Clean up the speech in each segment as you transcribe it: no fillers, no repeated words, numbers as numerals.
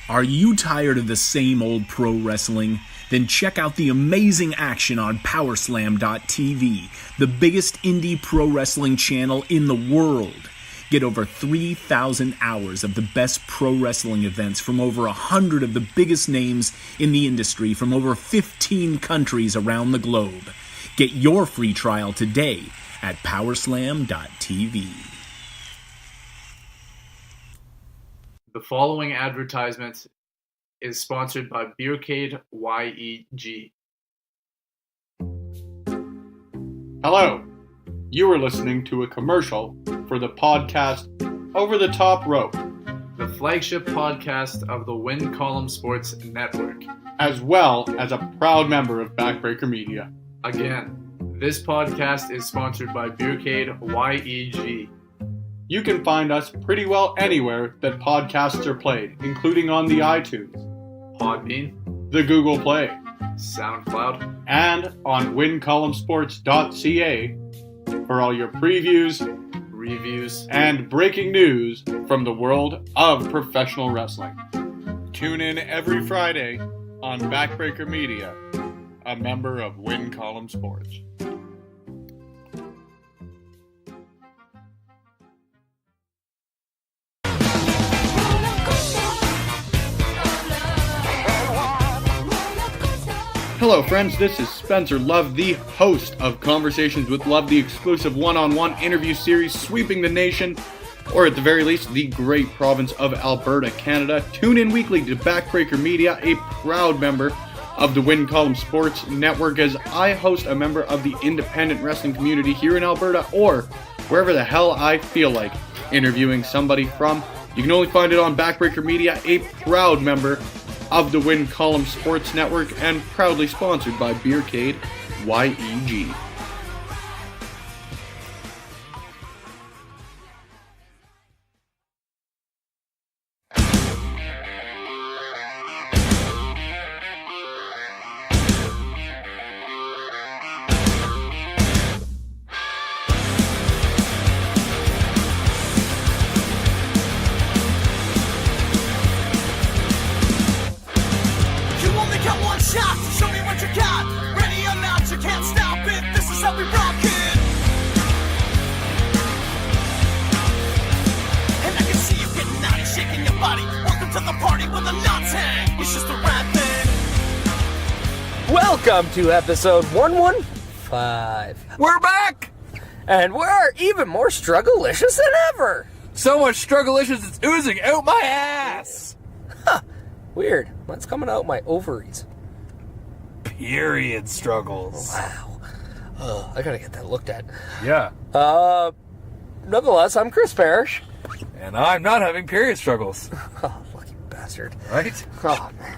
Are you tired of the same old pro wrestling? Then check out the amazing action on Powerslam.tv, the biggest indie pro wrestling channel in the world. Get over 3,000 hours of the best pro wrestling events from over 100 of the biggest names in the industry from over 15 countries around the globe. Get your free trial today at Powerslam.tv. The following advertisement is sponsored by Beercade YEG. Hello. You are listening to a commercial for the podcast Over the Top Rope, the flagship podcast of the Win Column Sports Network, as well as a proud member of Backbreaker Media. Again, this podcast is sponsored by Beercade YEG. You can find us pretty well anywhere that podcasts are played, including on the iTunes, Podbean, the Google Play, SoundCloud, and on wincolumnsports.ca for all your previews, reviews, and breaking news from the world of professional wrestling. Tune in every Friday on Backbreaker Media, a member of Win Column Sports. Hello friends, this is Spencer Love, the host of Conversations with Love, the exclusive one-on-one interview series sweeping the nation, or at the very least, the great province of Alberta, Canada. Tune in weekly to Backbreaker Media, a proud member of the Win Column Sports Network, as I host a member of the independent wrestling community here in Alberta, or wherever the hell I feel like interviewing somebody from. You can only find it on Backbreaker Media, a proud member of the Win Column Sports Network, and proudly sponsored by Beercade YEG. Welcome to episode 115. We're back! And we're even more strugglicious than ever. So much strugglicious it's oozing out my ass. Huh. Weird. What's coming out my ovaries? Period struggles. Wow. Oh, I gotta get that looked at. Yeah. Nonetheless, I'm Chris Perish. And I'm not having period struggles. Oh, lucky bastard. Right? Oh, man.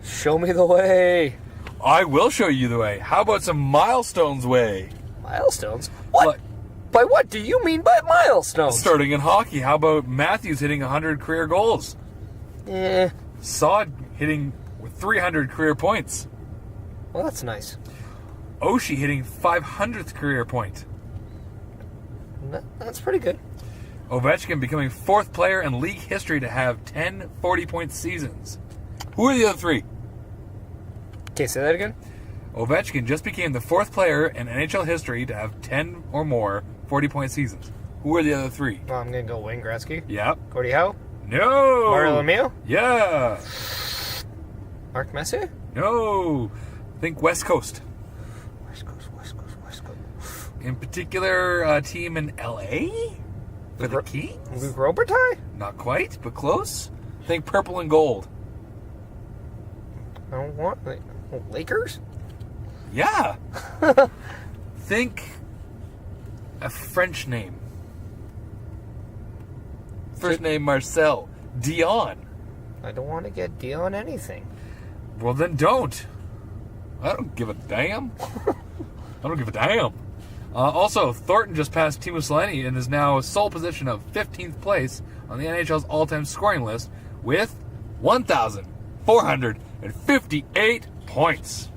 Show me the way. I will show you the way. How about some milestones way? Milestones? What? By what do you mean by milestones? Starting in hockey, how about Matthews hitting 100 career goals? Sod hitting 300 career points. Well, that's nice. Oshie hitting 500th career point. That's pretty good. Ovechkin becoming 4th player in league history to have 10 40-point seasons. Who are the other three? Okay, say that again. Ovechkin just became the 4th player in NHL history to have 10 or more 40-point seasons. Who are the other three? Well, I'm going to go Wayne Gretzky. Yep. Gordie Howe. No. Mario Lemieux. Yeah. Mark Messier. No. Think West Coast. West Coast. In particular, a team in L.A.? For the Kings? Luke Robitaille? Not quite, but close. Think purple and gold. I don't want... Lakers? Yeah. Think a French name. First name Marcel. Dion. I don't want to get Dion anything. Well, then don't. I don't give a damn. I don't give a damn. Also, Thornton just passed Timo Selänne and is now sole position of 15th place on the NHL's all-time scoring list with 1,458 points.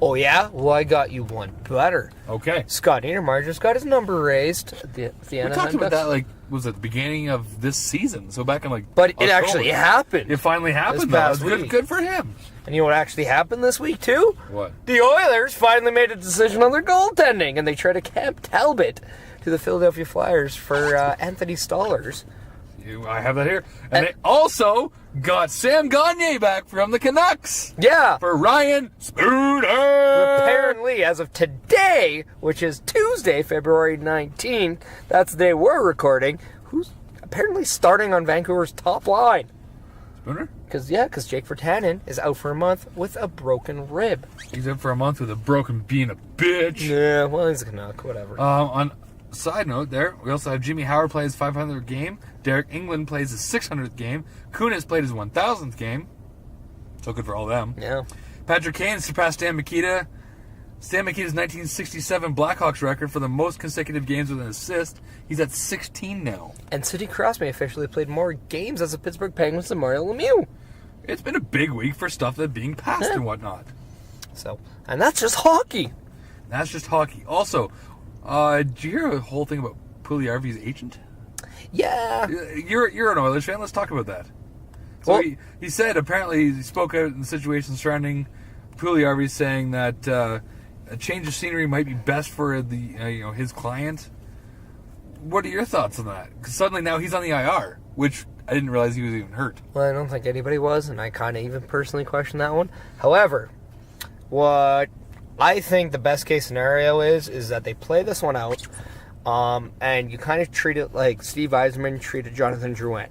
Oh, yeah? Well, I got you one better. Okay. Scott Niedermayer just got his number raised at the We Anaheim talked about Ducks. that like was at the beginning of this season. So back in But October. it actually happened. It finally happened. This That was past week. good for him. And you know what actually happened this week, too? What? The Oilers finally made a decision on their goaltending, and they traded Cam Talbot to the Philadelphia Flyers for Anthony Stollers. I have that here. And they also got Sam Gagner back from the Canucks. Yeah. For Ryan Spooner. Apparently, as of today, which is Tuesday, February 19th, that's the day we're recording, who's apparently starting on Vancouver's top line. Spooner? Because Jake Virtanen is out for a month with a broken rib. He's out for a month with a broken being a bitch. Yeah, well, he's a Canuck, whatever. On side note there, we also have Jimmy Howard play his 500th game. Derek England plays his 600th game. Kunis played his 1,000th game. So good for all them. Yeah. Patrick Kane surpassed Stan Mikita. Stan Mikita's 1967 Blackhawks record for the most consecutive games with an assist. He's at 16 now. And Sidney Crosby officially played more games as a Pittsburgh Penguins than Mario Lemieux. It's been a big week for stuff that's being passed and whatnot. So, and that's just hockey. That's just hockey. Also, did you hear the whole thing about Puljujärvi's agent? Yeah. You're an Oilers fan. Let's talk about that. So Well, he said apparently he spoke out in the situation surrounding Puljujärvi, saying that a change of scenery might be best for the his client. What are your thoughts on that? Because suddenly now he's on the IR, which I didn't realize he was even hurt. Well, I don't think anybody was, and I kind of even personally question that one. However, what I think the best case scenario is that they play this one out, and you kind of treat it like Steve Yzerman treated Jonathan Drouin.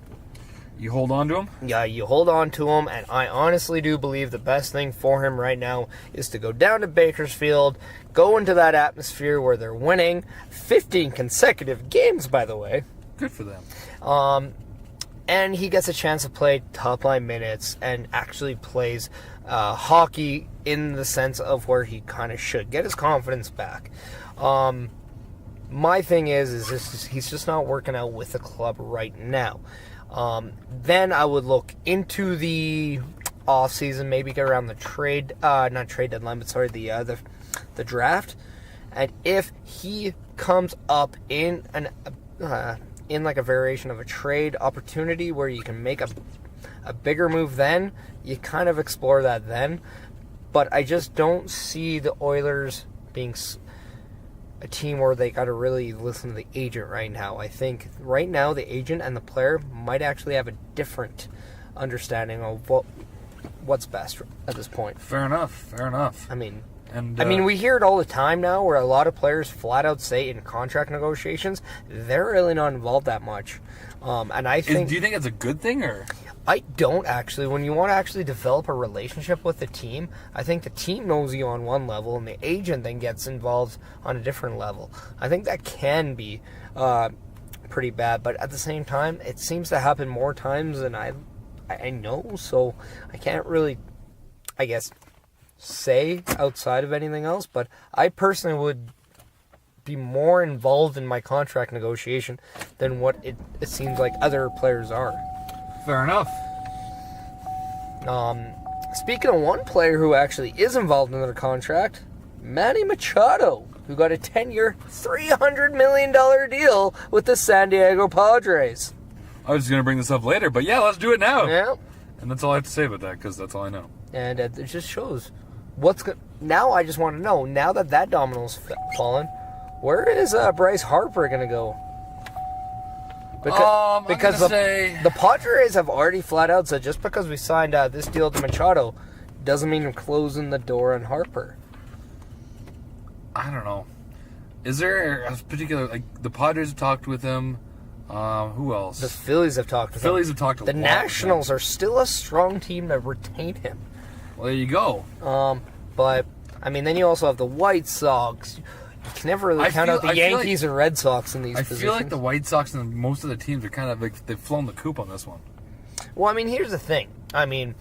You hold on to him? Yeah, you hold on to him, and I honestly do believe the best thing for him right now is to go down to Bakersfield, go into that atmosphere where they're winning 15 consecutive games, by the way. Good for them. And he gets a chance to play top-line minutes and actually plays hockey in the sense of where he kind of should. Get his confidence back. My thing is he's just not working out with the club right now. Then I would look into the off-season, maybe get around the not trade deadline, but sorry, the draft. And if he comes up in like a variation of a trade opportunity where you can make a bigger move, then you kind of explore that then. But I just don't see the Oilers being a team where they got to really listen to the agent right now. I think right now the agent and the player might actually have a different understanding of what's best at this point. Fair enough. I mean, we hear it all the time now where a lot of players flat out say in contract negotiations they're really not involved that much. And I think... Do you think it's a good thing, or...? I don't actually. When you want to actually develop a relationship with the team, I think the team knows you on one level and the agent then gets involved on a different level. I think that can be pretty bad, but at the same time, it seems to happen more times than I know, so I can't really, I guess, say outside of anything else, but I personally would be more involved in my contract negotiation than what it seems like other players are. Fair enough. Speaking of one player who actually is involved in their contract, Manny Machado, who got a 10-year, $300 million deal with the San Diego Padres. I was going to bring this up later, but yeah, let's do it now. Yeah. And that's all I have to say about that, because that's all I know. And it just shows now I just want to know, now that domino's fallen, where is Bryce Harper going to go? Because the Padres have already flat out said just because we signed this deal to Machado doesn't mean we're closing the door on Harper. I don't know. Is there a particular, like, the Padres have talked with him? Who else? The Phillies have talked with him. Phillies have talked a lot. The Nationals are still a strong team to retain him. Well, there you go. But, I mean, then you also have the White Sox. You can never really count out the Yankees or Red Sox in these positions. I feel like the White Sox and most of the teams are kind of like they've flown the coop on this one. Well, I mean, here's the thing. I mean,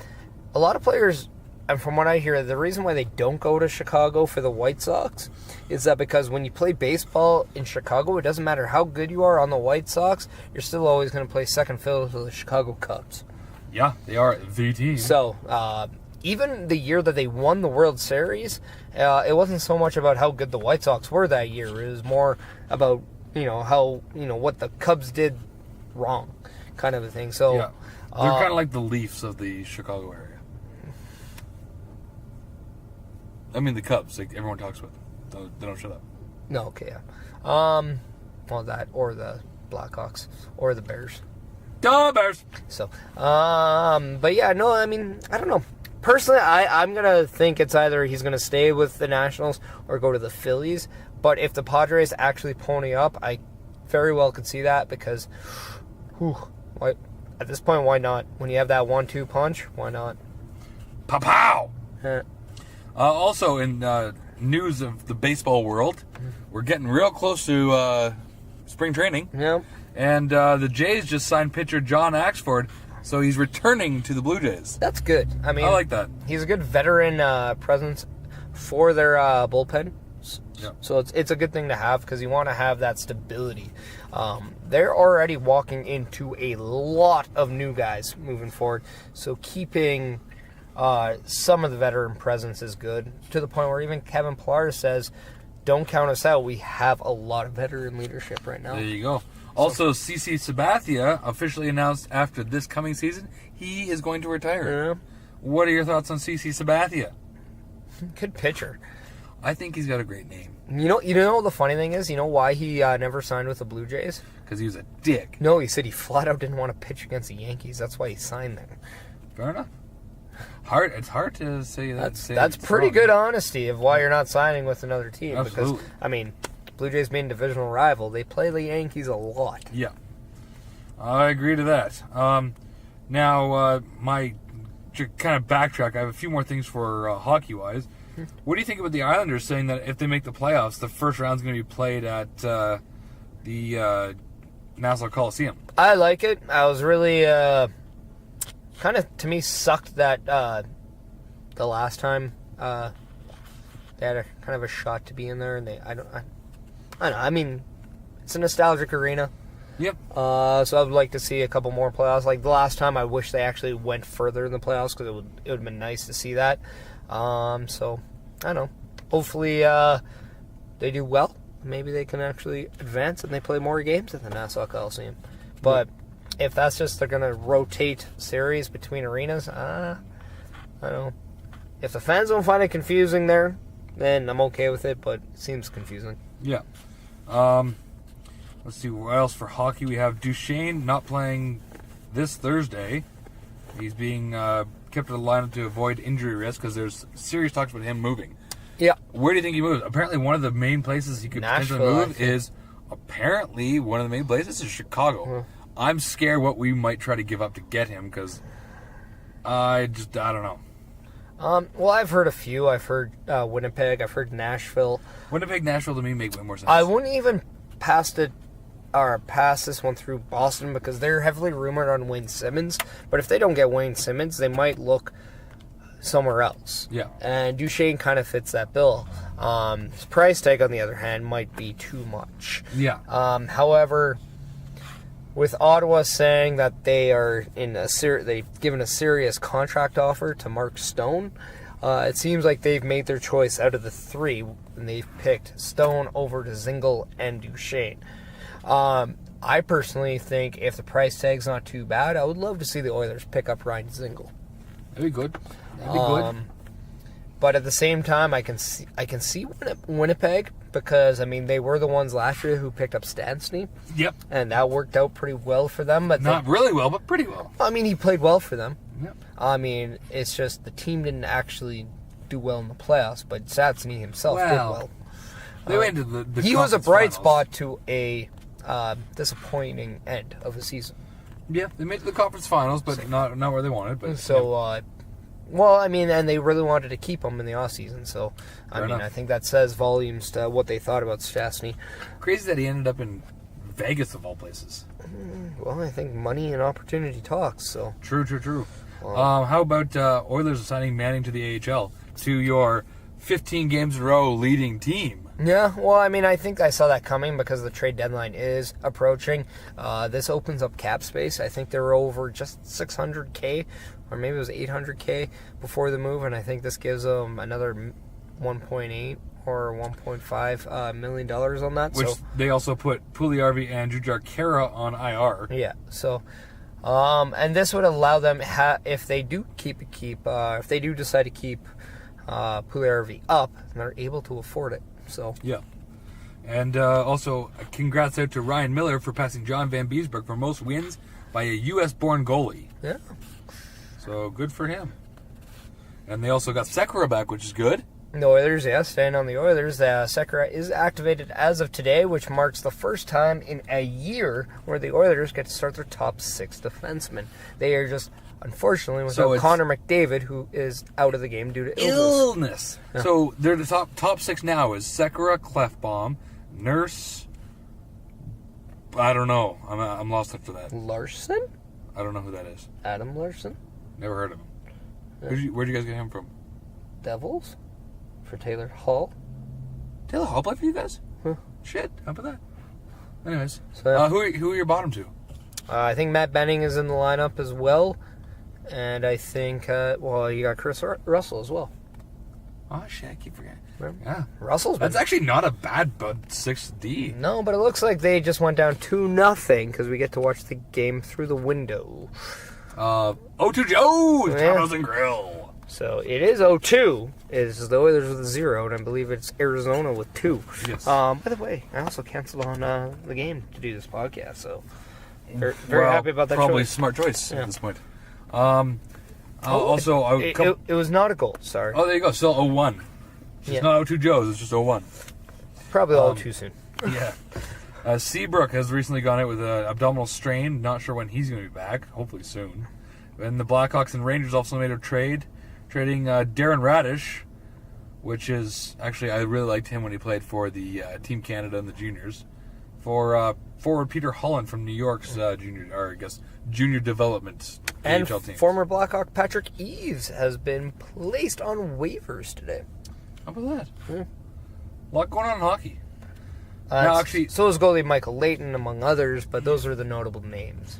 a lot of players, and from what I hear, the reason why they don't go to Chicago for the White Sox is that because when you play baseball in Chicago, it doesn't matter how good you are on the White Sox, you're still always going to play second fiddle to the Chicago Cubs. Yeah, they are the team. So, even the year that they won the World Series, it wasn't so much about how good the White Sox were that year. It was more about, how, what the Cubs did wrong, kind of a thing. So Yeah. They're kind of like the Leafs of the Chicago area. I mean, the Cubs. Like, everyone talks about them. They don't shut up. no, okay, yeah. Well, that or the Blackhawks or the Bears. Duh, Bears! So, but yeah, no, I mean, I don't know. Personally, I'm gonna think it's either he's gonna stay with the Nationals or go to the Phillies. But if the Padres actually pony up, I very well could see that because, at this point, why not? When you have that 1-2 punch, why not? Pow-pow! Also, in news of the baseball world, we're getting real close to spring training. Yeah. And the Jays just signed pitcher John Axford, so he's returning to the Blue Jays. That's good. I mean, I like that. He's a good veteran presence for their bullpen. Yeah. So it's a good thing to have because you want to have that stability. They're already walking into a lot of new guys moving forward. So keeping some of the veteran presence is good, to the point where even Kevin Pillar says, don't count us out. We have a lot of veteran leadership right now. There you go. Also, CC Sabathia officially announced after this coming season, he is going to retire. Yeah. What are your thoughts on CC Sabathia? Good pitcher. I think he's got a great name. You know the funny thing is, you know why he never signed with the Blue Jays? Because he was a dick. No, he said he flat out didn't want to pitch against the Yankees. That's why he signed there. Fair enough. It's hard to say that. That's pretty good honesty of why you're not signing with another team. Absolutely. Because, I mean, Blue Jays being divisional rival, they play the Yankees a lot. Yeah. I agree to that. Now, to kind of backtrack, I have a few more things for hockey-wise. What do you think about the Islanders saying that if they make the playoffs, the first round's going to be played at the Nassau Coliseum? I like it. I was really, kind of, to me, sucked that the last time they had a kind of a shot to be in there, and I don't know. I mean, it's a nostalgic arena. Yep. So I would like to see a couple more playoffs. Like the last time, I wish they actually went further in the playoffs because it would have been nice to see that. So I don't know. Hopefully they do well. Maybe they can actually advance and they play more games at the Nassau Coliseum. But if that's just they're gonna rotate series between arenas, I don't know. If the fans don't find it confusing there, then I'm okay with it. But it seems confusing. Yeah. Let's see what else for hockey. We have Duchesne not playing this Thursday. He's being kept in the lineup to avoid injury risk because there's serious talks about him moving. Yeah. Where do you think he moves? Apparently, one of the main places he could potentially move is Chicago. I'm scared what we might try to give up to get him because I don't know. Well, I've heard a few. I've heard Winnipeg. I've heard Nashville. Nashville to me make way more sense. I wouldn't even pass this one through Boston because they're heavily rumored on Wayne Simmons. But if they don't get Wayne Simmons, they might look somewhere else. Yeah. And Duchesne kind of fits that bill. His price tag, on the other hand, might be too much. Yeah. However, with Ottawa saying that they are they've given a serious contract offer to Mark Stone, it seems like they've made their choice out of the three, and they've picked Stone over to Zingle and Duchesne. I personally think if the price tag's not too bad, I would love to see the Oilers pick up Ryan Zingle. That'd be good. But at the same time, I can see Winnipeg because, I mean, they were the ones last year who picked up Stastny. Yep. And that worked out pretty well for them. But not really well, but pretty well. I mean, he played well for them. Yep. I mean, it's just the team didn't actually do well in the playoffs, but Stastny himself did well. They went to the he was a bright finals. spot to a disappointing end of the season. Yeah, they made it to the conference finals, but not where they wanted. But so, well, I mean, and they really wanted to keep him in the offseason, so, I think that says volumes to what they thought about Stastny. Crazy that he ended up in Vegas, of all places. Well, I think money and opportunity talks, so. True. How about Oilers assigning Manning to the AHL, to your 15 games in a row leading team? Yeah, well, I mean, I think I saw that coming because the trade deadline is approaching. This opens up cap space. I think they're over just $600K, or maybe it was $800K before the move, and I think this gives them another 1.8 or $1.5 million on that. Which so they also put Puliarvi and Jujhar Khaira on IR. yeah, so and this would allow them if they do if they do decide to keep Puliarvi up, they're able to afford it. So Yeah. And also, congrats out to Ryan Miller for passing John Van Beesbrook for most wins by a U.S.-born goalie. yeah. So good for him. And they also got Sekera back, which is good. The Oilers, staying on the Oilers. Sekera is activated as of today, which marks the first time in a year where the Oilers get to start their top 6 defensemen. They are just, unfortunately, without Connor McDavid, who is out of the game due to illness. Yeah. So they're the top 6 now is Sekera, Clefbaum, Nurse. I don't know. I'm lost after that. Larson? I don't know who that is. Adam Larson? Never heard of him. Where'd you guys get him from? Devils? For Taylor Hall? Taylor Hall played for you guys? Huh. Shit, how about that? Anyways, So, who are your bottom 2? I think Matt Benning is in the lineup as well. And I think, you got Chris Russell as well. Oh, shit, I keep forgetting. Remember? Yeah. Russell's been... That's actually not a bad 6D. No, but it looks like they just went down 2-0 because we get to watch the game through the window. 0-2 Joe's Yeah. Tacos and Grill. So it is 0-2. It's the Oilers with a 0, and I believe it's Arizona with 2. Yes. By the way, I also canceled on the game to do this podcast, so very happy about that Probably choice. smart choice Yeah. at this point. It was not a goal, sorry. Oh, there you go. Still 0-1. It's not 0-2 Joe's. It's just 0-1. Probably all too soon. Yeah. Seabrook has recently gone out with an abdominal strain. Not sure when he's going to be back. Hopefully soon. And the Blackhawks and Rangers also made a trade, trading Darren Radish, which is actually I really liked him when he played for the Team Canada and the juniors, for forward Peter Holland from New York's junior development And AHL team. former Blackhawk Patrick Eves has been placed on waivers today. How about that? Yeah. A lot going on in hockey. Now, actually, so is goalie Michael Layton, among others, but those are the notable names.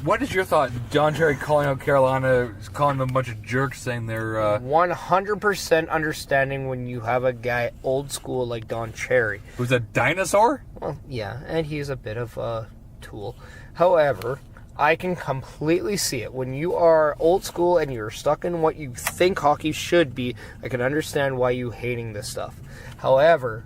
what is your thought? Don Cherry calling out Carolina, calling them a bunch of jerks, saying they're 100% understanding when you have a guy old school like Don Cherry. who's a dinosaur? Well, yeah, and he's a bit of a tool. However, I can completely see it. When you are old school and you're stuck in what you think hockey should be, I can understand why you hating this stuff. However,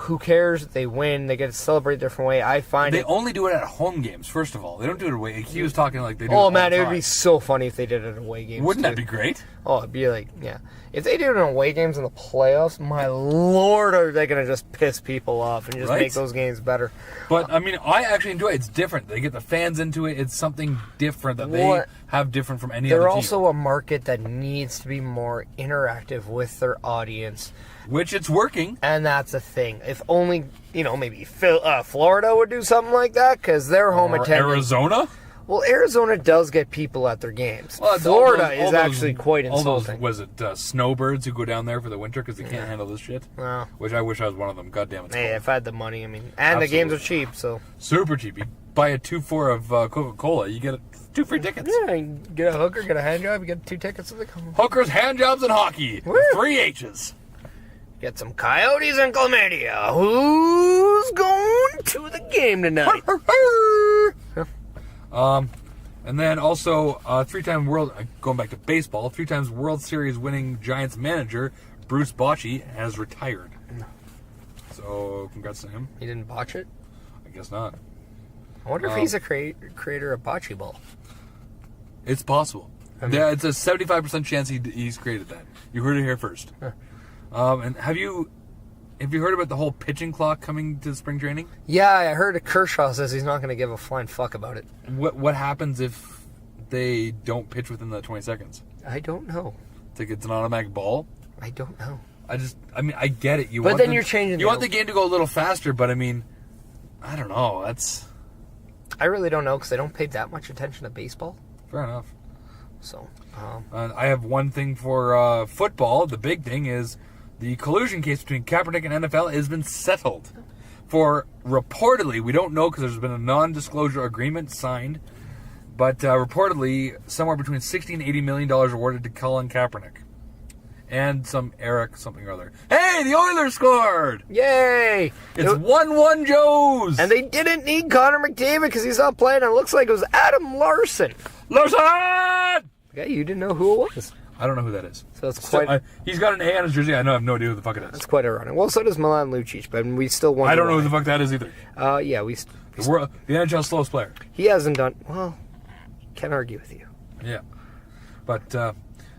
who cares? They win. They get to celebrate a different way. I find They only do it at home games, first of all. They don't do it away. He was talking like they do Oh, it man, all the it would time. be so funny if they did it at away games. Wouldn't too. that be great? Oh, it'd be like, yeah. If they do it in away games in the playoffs, my lord, are they going to just piss people off and just Right? make those games better. But, I mean, I actually enjoy it. It's different. They get the fans into it. It's something different that they have different from any other They're team. also a market that needs to be more interactive with their audience. Which it's working. And that's a thing. If only, maybe Florida would do something like that, because their home Or attendance... Arizona? Well, Arizona does get people at their games. Well, it's Florida all is actually quite insulting. Was it snowbirds who go down there for the winter because they can't handle this shit? Well, Which I wish I was one of them. God damn it. hey, if I had the money, and the games are cheap, so... Super cheap. You buy a 2-4 of Coca-Cola, you get 2 free tickets. Yeah, you get a hooker, get a hand job, you get 2 tickets to the game. Hookers, hand jobs, and hockey. Woo. 3 H's. Get some coyotes and chlamydia. Who's going to the game tonight? And then also 3-time going back to baseball, 3 times World Series winning Giants manager Bruce Bochy has retired. So congrats to him. He didn't botch it? I guess not. I wonder if he's a creator of bocce ball. It's possible. Yeah, it's a 75% chance he's created that. You heard it here first. Huh. And have you heard about the whole pitching clock coming to spring training? Yeah, I heard Kershaw says he's not going to give a flying fuck about it. What happens if they don't pitch within the 20 seconds? I don't know. Think it's an automatic ball? I don't know. I get it. But then you're changing. You want the game to go a little faster, but I mean, I don't know. I really don't know because I don't pay that much attention to baseball. Fair enough. So, I have one thing for football. The big thing is the collusion case between Kaepernick and NFL has been settled. For reportedly, we don't know because there's been a non-disclosure agreement signed, but reportedly somewhere between $60 and $80 million awarded to Colin Kaepernick. and some Eric something or other. Hey, the Oilers scored! Yay! It's 1-1 Joes! And they didn't need Connor McDavid because he's not playing. It looks like it was Adam Larson. Larson! Okay, you didn't know who it was. I don't know who that is. So it's quite... he's got an A on his jersey. I have no idea who the fuck it is. That's quite ironic. Well, so does Milan Lucic, but we still wonder I don't know why. who the fuck that is either. Yeah, The NHL's slowest player. he hasn't done... Well, can't argue with you. Yeah. But,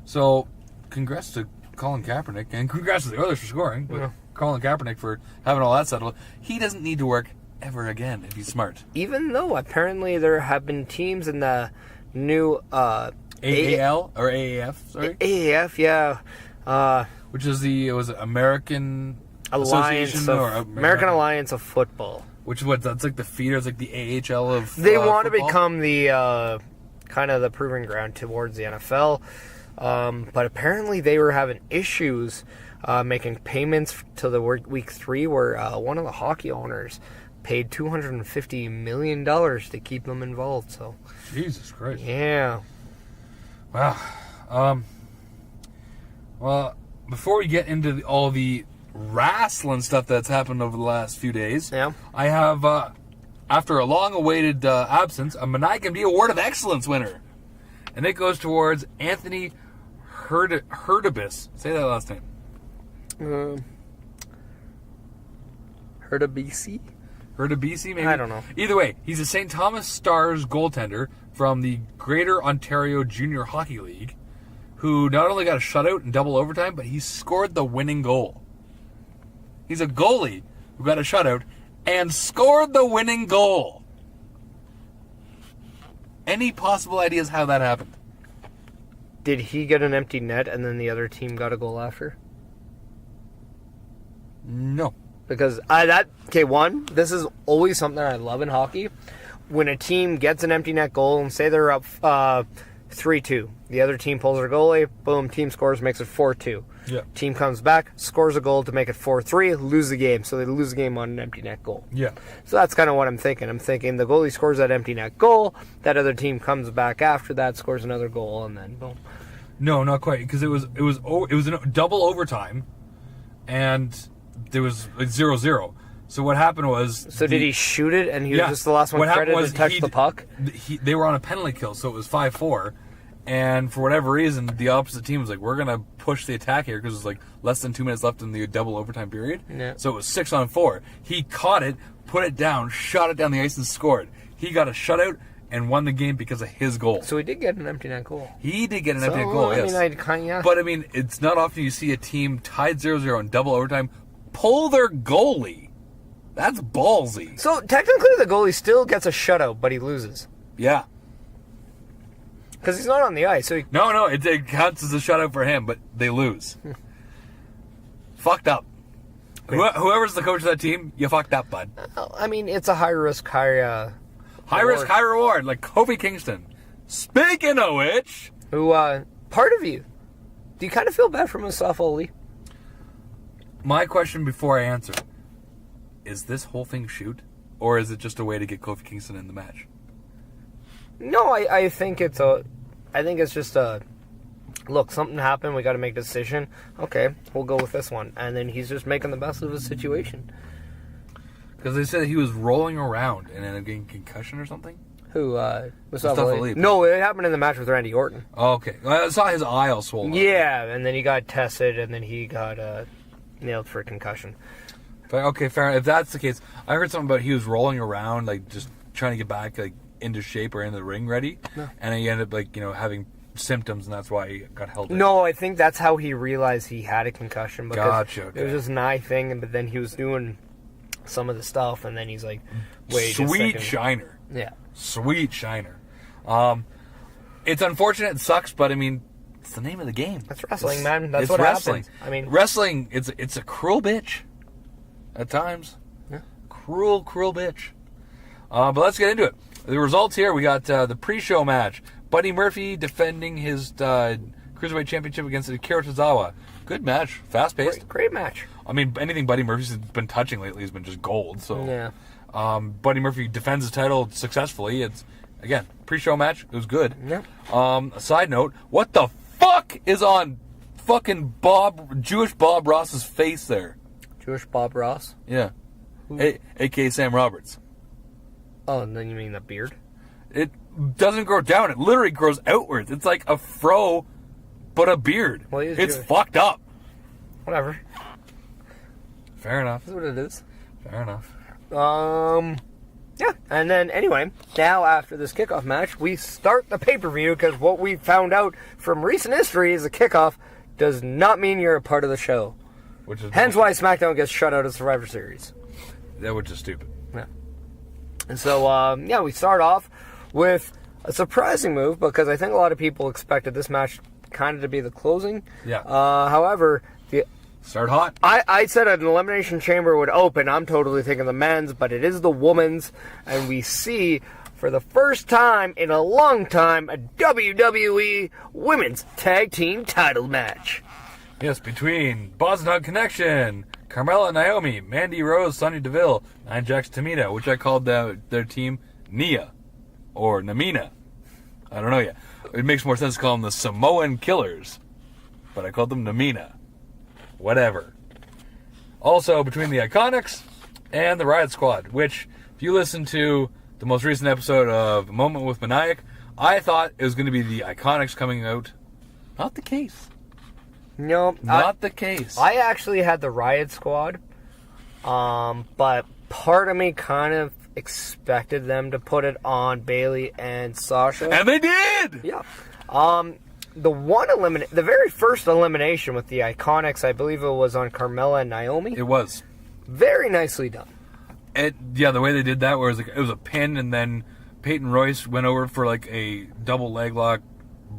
so, congrats to Colin Kaepernick, and congrats to the Oilers for scoring, but Yeah. Colin Kaepernick for having all that settled. He doesn't need to work ever again if he's smart. Even though apparently there have been teams in the new... AAL or AAF, sorry? AAF, yeah. Which is was it American Alliance Association of... or American Alliance of Football. Which is what? That's like the feeder. It's like the AHL of They want to football? become the kind of the proving ground towards the NFL, but apparently they were having issues making payments to the week 3, where one of the hockey owners paid $250 million to keep them involved. So, Jesus Christ. yeah. Wow. Well, before we get into all the wrestling stuff that's happened over the last few days, Yeah. I have, after a long-awaited absence, a Meniac Award of Excellence winner. And it goes towards Anthony Herdabis. Say that last name. Herdabisi? Herdabisi, maybe? I don't know. Either way, he's a St. Thomas Stars goaltender from the Greater Ontario Junior Hockey League, who not only got a shutout in double overtime, but he scored the winning goal. He's a goalie who got a shutout and scored the winning goal. Any possible ideas how that happened? Did he get an empty net and then the other team got a goal after? No. Because this is always something I love in hockey. When a team gets an empty net goal and say they're up 3-2, the other team pulls their goalie, boom, team scores, makes it 4-2. Yeah. Team comes back, scores a goal to make it 4-3, lose the game. So they lose the game on an empty net goal. Yeah. So that's kind of what I'm thinking. I'm thinking the goalie scores that empty net goal, that other team comes back after that, scores another goal, and then boom. No, not quite, because it was a double overtime, and there was like 0-0. So what happened was... So did he shoot it, and he was just the last one credited to touch the puck? They were on a penalty kill, so it was 5-4. And for whatever reason, the opposite team was like, we're going to push the attack here, because it was like less than 2 minutes left in the double overtime period. Yeah. So it was 6-on-4. He caught it, put it down, shot it down the ice, and scored. He got a shutout and won the game because of his goal. So he did get an empty net goal. He did get an empty net goal, yes. Yeah. But, I mean, it's not often you see a team tied 0-0 in double overtime pull their goalie. That's ballsy. So technically the goalie still gets a shutout, but he loses. Yeah. Because he's not on the ice. So No, it counts as a shutout for him, but they lose. Fucked up. Whoever's the coach of that team, you fucked up, bud. I mean, it's a high risk, high risk, high reward, like Kofi Kingston. Speaking of which... Who, part of you, do you kind of feel bad for Mustafa Ali? My question before I answer, is this whole thing shoot? Or is it just a way to get Kofi Kingston in the match? No, I think it's just a... Look, something happened, we got to make a decision. Okay, we'll go with this one. And then he's just making the best of his situation. Because they said he was rolling around and ended up getting concussion or something? Who, Mustafa Ali? Ali? No, it happened in the match with Randy Orton. Oh, okay. I saw his eye all swollen. Yeah, and then he got tested, and then he got nailed for a concussion. Okay, fair enough. If that's the case, I heard something about he was rolling around, like, just trying to get back, like, into shape or into the ring ready. No. And he ended up, like, having symptoms, and that's why he got held in. No, I think that's how he realized he had a concussion. Because gotcha. Okay. It was just an eye thing, but then he was doing some of the stuff, and then he's like, wait Sweet a second. shiner. Yeah. Sweet shiner. It's unfortunate, it sucks, but I mean, it's the name of the game. That's wrestling, man. That's what wrestling. happens. I mean, wrestling, it's a cruel bitch at times. Yeah. Cruel bitch. But let's get into it. The results here, we got the pre-show match. Buddy Murphy defending his Cruiserweight Championship against Akira Tozawa. Good match. Fast-paced. Great match. I mean, anything Buddy Murphy's been touching lately has been just gold. So, yeah. Buddy Murphy defends his title successfully. It's, again, pre-show match. It was good. Yeah. A side note, what the fuck is on fucking Jewish Bob Ross's face there. Jewish Bob Ross? Yeah. A.K.A. Sam Roberts. Oh, and then you mean the beard? It doesn't grow down. It literally grows outwards. It's like a fro, but a beard. Well, he is it's Jewish. fucked up. Whatever. Fair enough. That's what it is. Fair enough. Yeah, and then anyway, now after this kickoff match, we start the pay-per-view because what we found out from recent history is a kickoff does not mean you're a part of the show. Which is Hence why SmackDown gets shut out of Survivor Series. That was just stupid. Yeah. And so, we start off with a surprising move because I think a lot of people expected this match kind of to be the closing. Yeah. However, Start hot. I said an Elimination Chamber would open. I'm totally thinking the men's, but it is the women's. And we see, for the first time in a long time, a WWE Women's Tag Team title match. Yes, between Boston Connection, Carmella and Naomi, Mandy Rose, Sonya Deville, Nia Jax, Tamina, which I called their team Nia. Or Namina. I don't know yet. It makes more sense to call them the Samoan Killers. But I called them Namina. Whatever. Also, between the Iconics and the Riot Squad, which, if you listen to the most recent episode of Moment with Meniac, I thought it was going to be the Iconics coming out. Not the case. No, Not the case. I actually had the Riot Squad, but part of me kind of expected them to put it on Bayley and Sasha. And they did! Yeah. The very first elimination with the Iconics, I believe it was on Carmella and Naomi. It was. Very nicely done. Yeah, the way they did that was it was a pin, and then Peyton Royce went over for like a double leg lock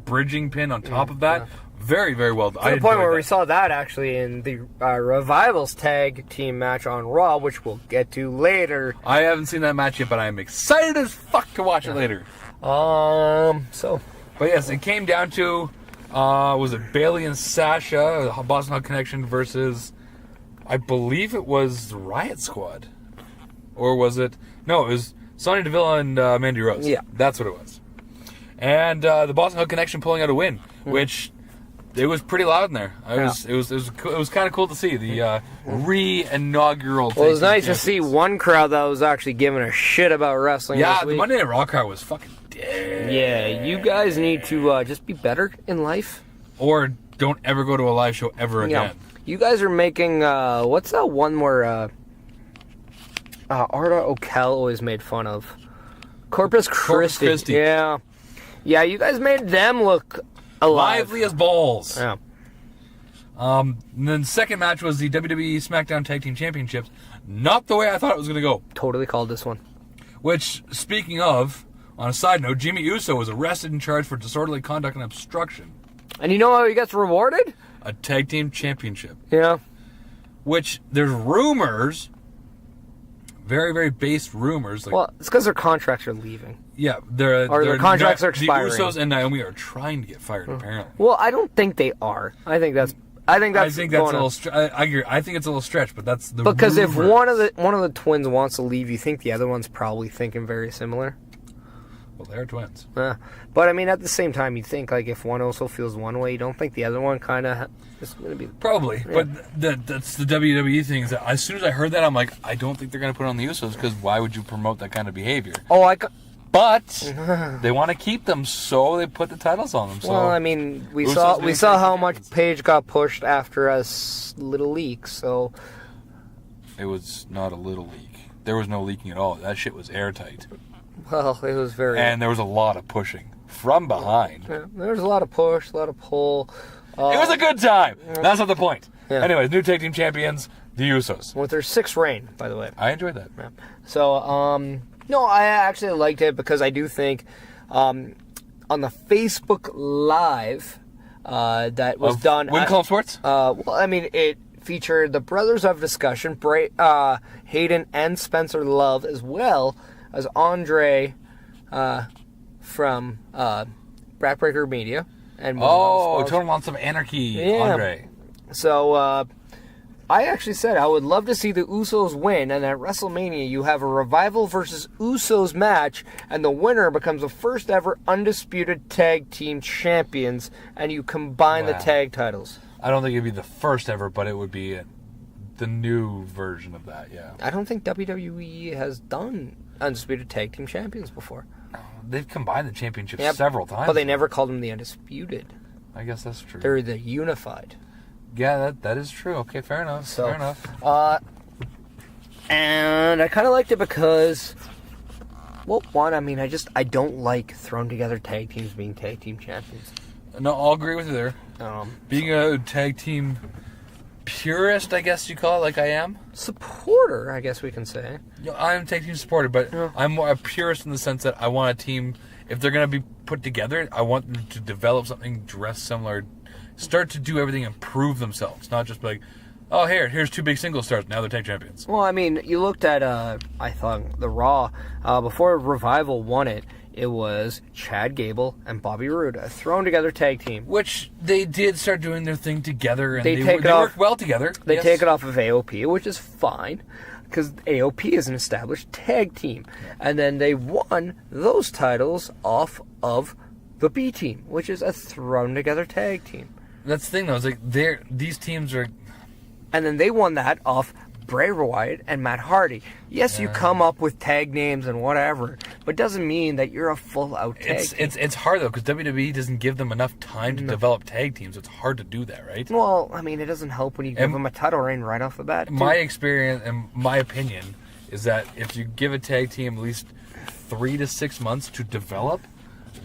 bridging pin on top of that. Yeah. Very, very well done. To the point where we saw that actually in the Revival's tag team match on Raw, which we'll get to later. I haven't seen that match yet, but I am excited as fuck to watch it later. But yes, it came down to, was it Bayley and Sasha, Boston Hug Connection versus, I believe it was the Riot Squad. Or was it? No, it was Sonya Deville and Mandy Rose. Yeah. That's what it was. And the Boston Hug Connection pulling out a win, which it was pretty loud in there. It was kind of cool to see the re-inaugural. Well, it was nice to see one crowd that was actually giving a shit about wrestling. Yeah, this week. the Monday Night Raw crowd was fucking dead. Yeah, you guys need to just be better in life. Or don't ever go to a live show ever again. You guys are making, what's that one where Arda O'Kel always made fun of? Corpus Christi. Yeah. Yeah, you guys made them look alive. Lively as balls. Yeah. And then the second match was the WWE SmackDown Tag Team Championships. Not the way I thought it was going to go. Totally called this one. Which, speaking of, on a side note, Jimmy Uso was arrested and charged for disorderly conduct and obstruction. And you know how he gets rewarded? A Tag Team Championship. Yeah. Which, there's rumors, very, very based rumors. Like, well, it's because their contracts are leaving. Yeah, their contracts are expiring. The Usos and Naomi are trying to get fired, apparently. Well, I don't think they are. I think that's a little. I agree. I think it's a little stretch, but that's the because rumors. If one of the twins wants to leave, you think the other one's probably thinking very similar. Well, they're twins. But I mean, at the same time, you think like if one also feels one way, you don't think the other one kind of is going to be probably. Yeah. But that's the WWE thing. Is that as soon as I heard that, I'm like, I don't think they're going to put it on the Usos because why would you promote that kind of behavior? But they want to keep them, so they put the titles on them. So well, I mean, we saw how much Paige got pushed after a little leak. So it was not a little leak. There was no leaking at all. That shit was airtight. Well, it was very. And there was a lot of pushing from behind. Yeah, there was a lot of push, a lot of pull. It was a good time. That's not the point. Yeah. Anyways, new tag team champions, the Usos. With their 6th reign, by the way. I enjoyed that. Yeah. So, no, I actually liked it because I do think on the Facebook Live that was done... Win Club Sports? Well, I mean, it featured the Brothers of Discussion, Hayden and Spencer Love, as well as Andre from Backbreaker Media. And Total Months of Anarchy, yeah. Andre. So, I actually said I would love to see the Usos win, and at WrestleMania you have a Revival versus Usos match, and the winner becomes the first ever undisputed tag team champions, and you combine the tag titles. I don't think it'd be the first ever, but it would be the new version of that, yeah. I don't think WWE has done Undisputed Tag Team Champions before. They've combined the championships several times. But they never called them the Undisputed. I guess that's true. They're the Unified. Yeah, that is true. Okay, fair enough. Fair enough. And I kind of liked it because, well, one, I mean, I don't like thrown together tag teams being tag team champions. No, I'll agree with you there. Being a tag team purist, I guess you call it, like I am. Supporter, I guess we can say. I'm a tag team supporter, but I'm more a purist in the sense that I want a team, if they're going to be put together, I want them to develop something dressed similar, start to do everything and prove themselves, not just be like, oh, here's 2 big single stars, now they're tag champions. Well, I mean, you looked at, I thought, the Raw, before Revival won it, it was Chad Gable and Bobby Roode, a thrown-together tag team. Which they did start doing their thing together, and they worked well together. They take it off of AOP, which is fine, because AOP is an established tag team. Yeah. And then they won those titles off of the B team, which is a thrown-together tag team. That's the thing, though. It's like these teams are... And then they won that off Bray Wyatt and Matt Hardy. Yes, you come up with tag names and whatever, but doesn't mean that you're a full-out tag team. It's hard, though, because WWE doesn't give them enough time to develop tag teams. It's hard to do that, right? Well, I mean, it doesn't help when you give them a title reign right off the bat, too. My experience and my opinion is that if you give a tag team at least 3 to 6 months to develop,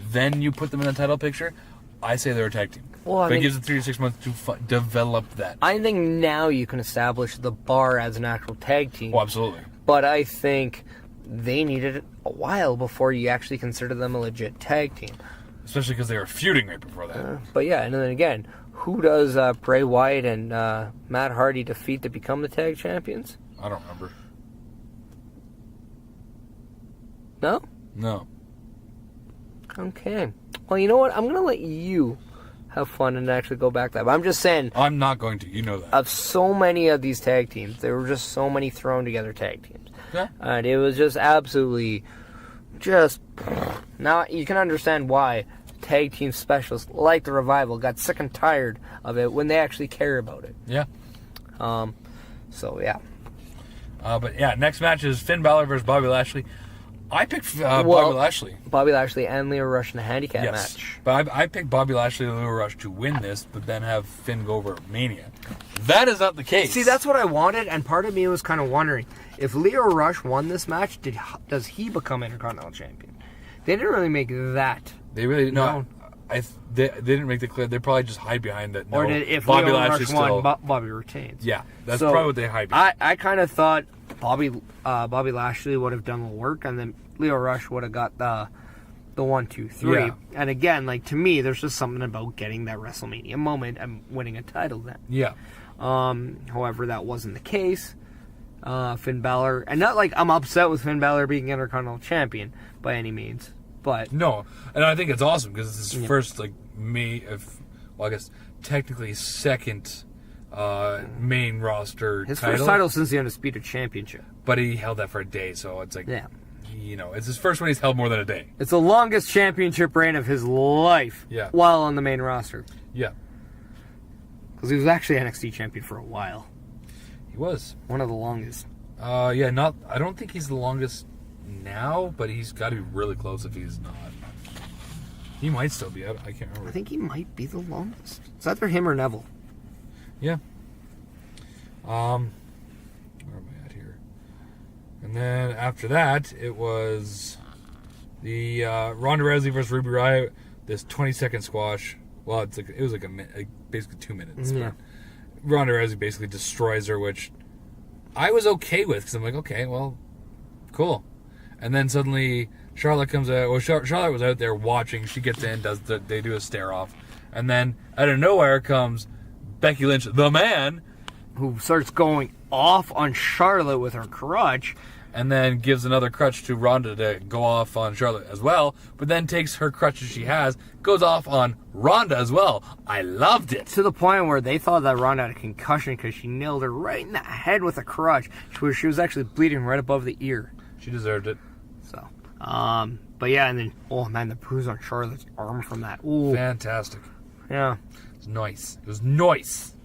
then you put them in the title picture, I say they're a tag team. Well, I mean, it gives them 3 to 6 months to develop that. I think now you can establish the bar as an actual tag team. Well, absolutely. But I think they needed a while before you actually consider them a legit tag team. Especially because they were feuding right before that. But yeah, and then again, who does Bray Wyatt and Matt Hardy defeat to become the tag champions? I don't remember. No? No. Okay. Well, you know what? I'm going to let you have fun and actually go back to that. But I'm just saying... I'm not going to. You know that. Of so many of these tag teams, there were just so many thrown-together tag teams. Yeah. And it was just absolutely... Just... Now, you can understand why tag team specialists like the Revival got sick and tired of it when they actually care about it. Yeah. So, yeah. But, yeah, next match is Finn Balor versus Bobby Lashley. I picked Bobby Lashley. Bobby Lashley and Leo Rush in a handicap match. But I picked Bobby Lashley and Leo Rush to win this, but then have Finn go over Mania. That is not the case. See, that's what I wanted, and part of me was kind of wondering, if Leo Rush won this match, does he become Intercontinental Champion? They didn't really make that. They really didn't. They didn't make the clear. They probably just hide behind that. No, or if Bobby Leo Lashley Rush still won, Bobby retains. Yeah, that's probably what they hide behind. I kind of thought Bobby Lashley would have done the work, and then Leo Rush would have got the 1, 2, 3. Yeah. And again, like, to me, there's just something about getting that WrestleMania moment and winning a title then. Yeah. However, that wasn't the case. Finn Balor, and not like I'm upset with Finn Balor being Intercontinental Champion by any means, but no, and I think it's awesome because it's his first I guess technically second main roster his title. first title since the Undisputed Championship. But he held that for a day, so it's like, yeah, it's his first one he's held more than a day. It's the longest championship reign of his life. Yeah, while on the main roster. Yeah, because he was actually NXT champion for a while. He was one of the longest. I don't think he's the longest now, but he's got to be really close if he's not. He might still be. I can't remember. I think he might be the longest. It's either him or Neville. Yeah. Where am I at here? And then after that, it was the Ronda Rousey versus Ruby Riott. This 20-second squash. Well, it was like a minute, basically 2 minutes. Yeah. Ronda Rousey basically destroys her, which I was okay with because I'm like, okay, well, cool. And then suddenly Charlotte comes out. Well, Charlotte was out there watching. She gets in, they do a stare off, and then out of nowhere comes Becky Lynch, the man, who starts going off on Charlotte with her crutch. And then gives another crutch to Ronda to go off on Charlotte as well, but then takes her crutches she has, goes off on Ronda as well. I loved it. To the point where they thought that Ronda had a concussion because she nailed her right in the head with a crutch, where she was actually bleeding right above the ear. She deserved it. So, but yeah, and then, oh man, the bruise on Charlotte's arm from that. Ooh. Fantastic. Yeah. It was nice.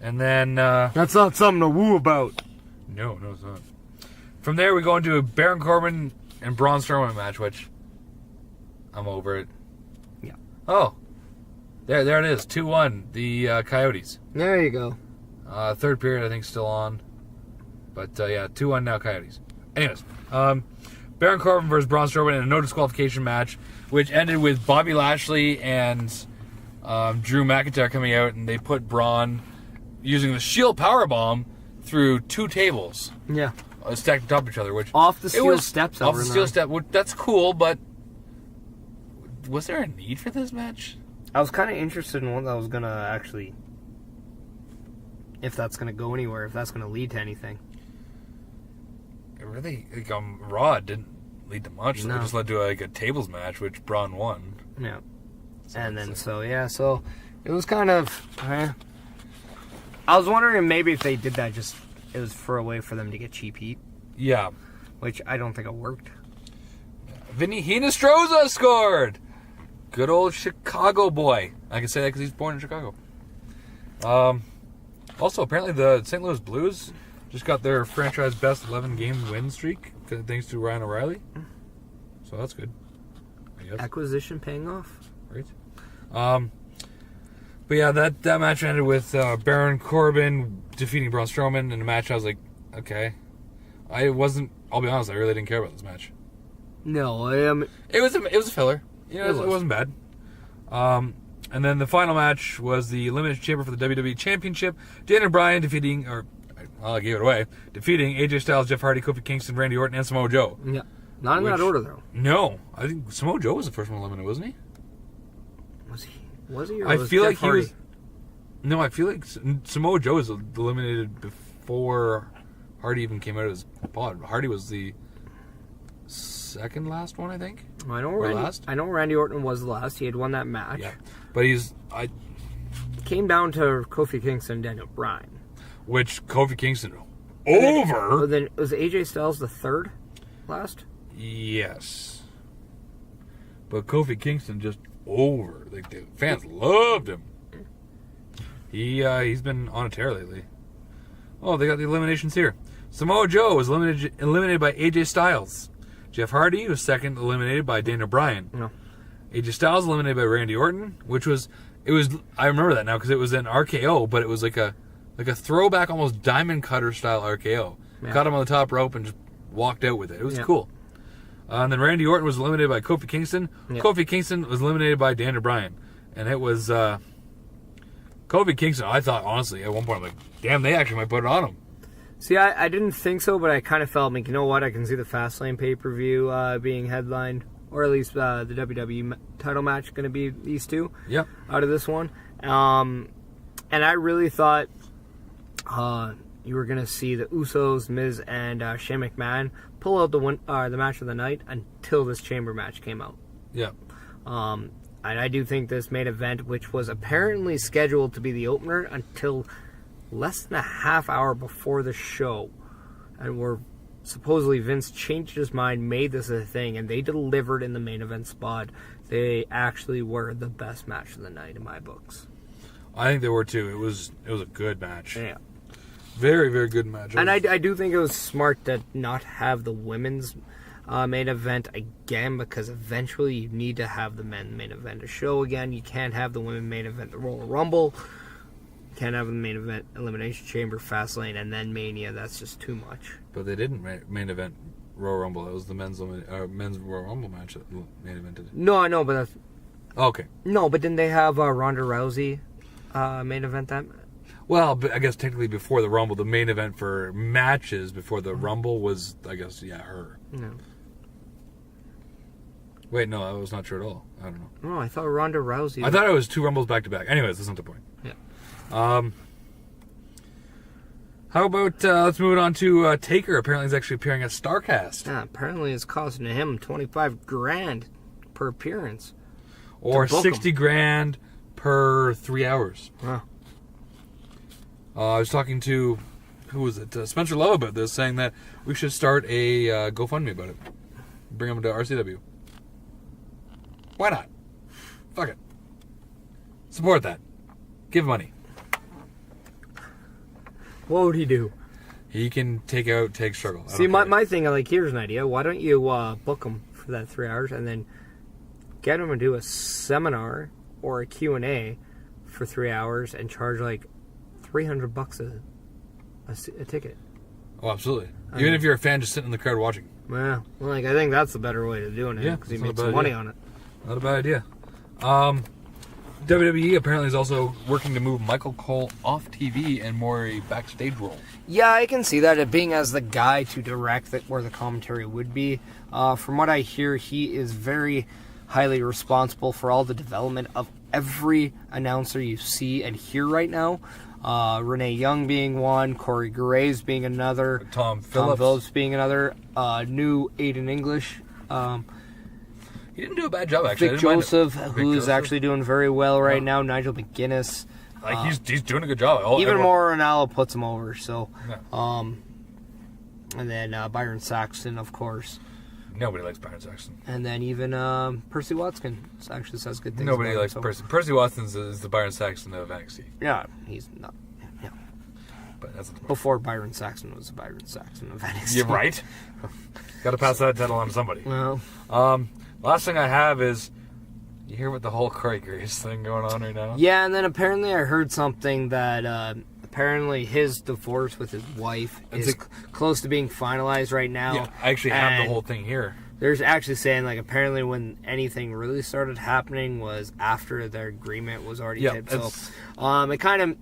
And then... That's not something to woo about. No, it's not. From there, we go into a Baron Corbin and Braun Strowman match, which I'm over it. Yeah. Oh, there it is, 2-1. The Coyotes. There you go. Third period, I think, still on. But yeah, 2-1 now, Coyotes. Anyways, Baron Corbin versus Braun Strowman in a no disqualification match, which ended with Bobby Lashley and Drew McIntyre coming out, and they put Braun using the Shield Powerbomb through 2 tables. Yeah. Stacked on top of each other, which off the steel steps. Off the steel step. That's cool, but was there a need for this match? I was kind of interested in one that was gonna actually, if that's gonna go anywhere, if that's gonna lead to anything. It really, Raw didn't lead to much. No. It just led to a tables match, which Braun won. Yeah. And then so it was kind of. I was wondering maybe if they did that just. It was for a way for them to get cheap heat. Yeah. Which I don't think it worked. Vinny Hinostroza scored! Good old Chicago boy. I can say that because he's born in Chicago. Also, apparently the St. Louis Blues just got their franchise best 11-game win streak thanks to Ryan O'Reilly. So that's good, I guess. Acquisition paying off. Right. But yeah, that match ended with Baron Corbin defeating Braun Strowman in a match. I was like, okay. I'll be honest, I really didn't care about this match. No, It was a filler. You know, it wasn't bad. And then the final match was the Elimination Chamber for the WWE Championship. Daniel Bryan defeating AJ Styles, Jeff Hardy, Kofi Kingston, Randy Orton, and Samoa Joe. Yeah. Not in that order, though. No. I think Samoa Joe was the first one eliminated, wasn't he? Was he? Or I was feel Jeff like Hardy? he was... No, I feel like Samoa Joe was eliminated before Hardy even came out of his pod. Hardy was the second last one, I think. I know Randy Orton was the last. He had won that match. Yeah. But Came down to Kofi Kingston and Daniel Bryan. Which Kofi Kingston over. But then was AJ Styles the third last? Yes. But Kofi Kingston just over. Like the fans loved him. He's been on a tear lately. Oh, they got the eliminations here. Samoa Joe was eliminated by AJ Styles. Jeff Hardy was second, eliminated by Daniel Bryan. No. AJ Styles eliminated by Randy Orton, I remember that now because it was an RKO, but it was like a throwback, almost diamond cutter style RKO. Yeah. Caught him on the top rope and just walked out with it. It was cool. And then Randy Orton was eliminated by Kofi Kingston. Yeah. Kofi Kingston was eliminated by Daniel Bryan. And it was Kofi Kingston. I thought, honestly, at one point, I'm like, damn, they actually might put it on him. See, I didn't think so, but I kind of felt like, you know what, I can see the Fastlane pay-per-view being headlined, or at least the WWE title match going to be these two out of this one. And I really thought you were going to see the Usos, Miz, and Shane McMahon pull out the match of the night until this Chamber match came out. Yeah. And I do think this main event, which was apparently scheduled to be the opener until less than a half hour before the show, and supposedly Vince changed his mind, made this a thing, and they delivered in the main event spot. They actually were the best match of the night in my books. I think they were too. It was a good match. Yeah. Very, very good match. And I do think it was smart to not have the women's main event again, because eventually you need to have the men main event a show again. You can't have the women main event the Royal Rumble. You can't have the main event Elimination Chamber, Fastlane, and then Mania. That's just too much. But they didn't main event Royal Rumble. It was the men's Royal Rumble match that main evented. No, I know, but that's... Okay. No, but didn't they have Ronda Rousey main event that? Well, I guess technically before the Rumble, the main event for matches before the Rumble was, I guess, her. No. Wait, no, that was not true at all. I don't know. No, I thought Ronda Rousey... I thought it was 2 Rumbles back to back. Anyways, that's not the point. Yeah. How about, let's move it on to Taker. Apparently he's actually appearing at StarCast. Yeah, apparently it's costing him $25,000 per appearance. Or $60,000 per 3 hours. Huh. I was talking to, who was it? Spencer Love about this, saying that we should start a GoFundMe about it. Bring him to RCW. Why not? Fuck it. Support that. Give money. What would he do? He can take struggle. See, my thing, like, here's an idea. Why don't you book him for that 3 hours and then get him to do a seminar or a Q&A for 3 hours and charge like $300 a ticket? Oh, absolutely. Even if you're a fan just sitting in the crowd watching. Well, like, I think that's the better way of doing it, because he made some money on it. Not a bad idea. WWE apparently is also working to move Michael Cole off TV and more a backstage role. Yeah, I can see that, it being as the guy to direct where the commentary would be. From what I hear, he is very highly responsible for all the development of every announcer you see and hear right now. Renee Young being one, Corey Graves being another, Tom Phillips being another, new Aiden English. He didn't do a bad job, actually. Vic Joseph, who's actually doing very well right now. Nigel McGuinness. He's doing a good job. Even more Ronaldo puts him over. So, and then Byron Saxton, of course. Nobody likes Byron Saxton. And then even Percy Watson actually says good things. Nobody likes Percy. Percy Watson is the Byron Saxton of NXT. Yeah, he's not. Yeah. But that's before Byron Saxton was the Byron Saxton of NXT. You're right. Got to pass that title on to somebody. Well, last thing I have is, you hear about the whole Corey Graves thing going on right now? Yeah, and then apparently I heard something that apparently his divorce with his wife is close to being finalized right now. Yeah, I actually have the whole thing here. There's actually saying, like, apparently when anything really started happening was after their agreement was already hit. So, it kind of,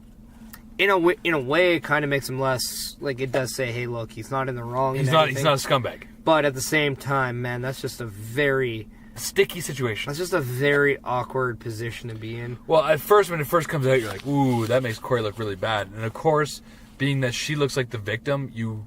in a way, it kind of makes him less, like, it does say, hey, look, he's not in the wrong. He's not a scumbag. But at the same time, man, that's just a very sticky situation. That's just a very awkward position to be in. Well, at first, when it first comes out, you're like, ooh, that makes Corey look really bad. And of course, being that she looks like the victim, you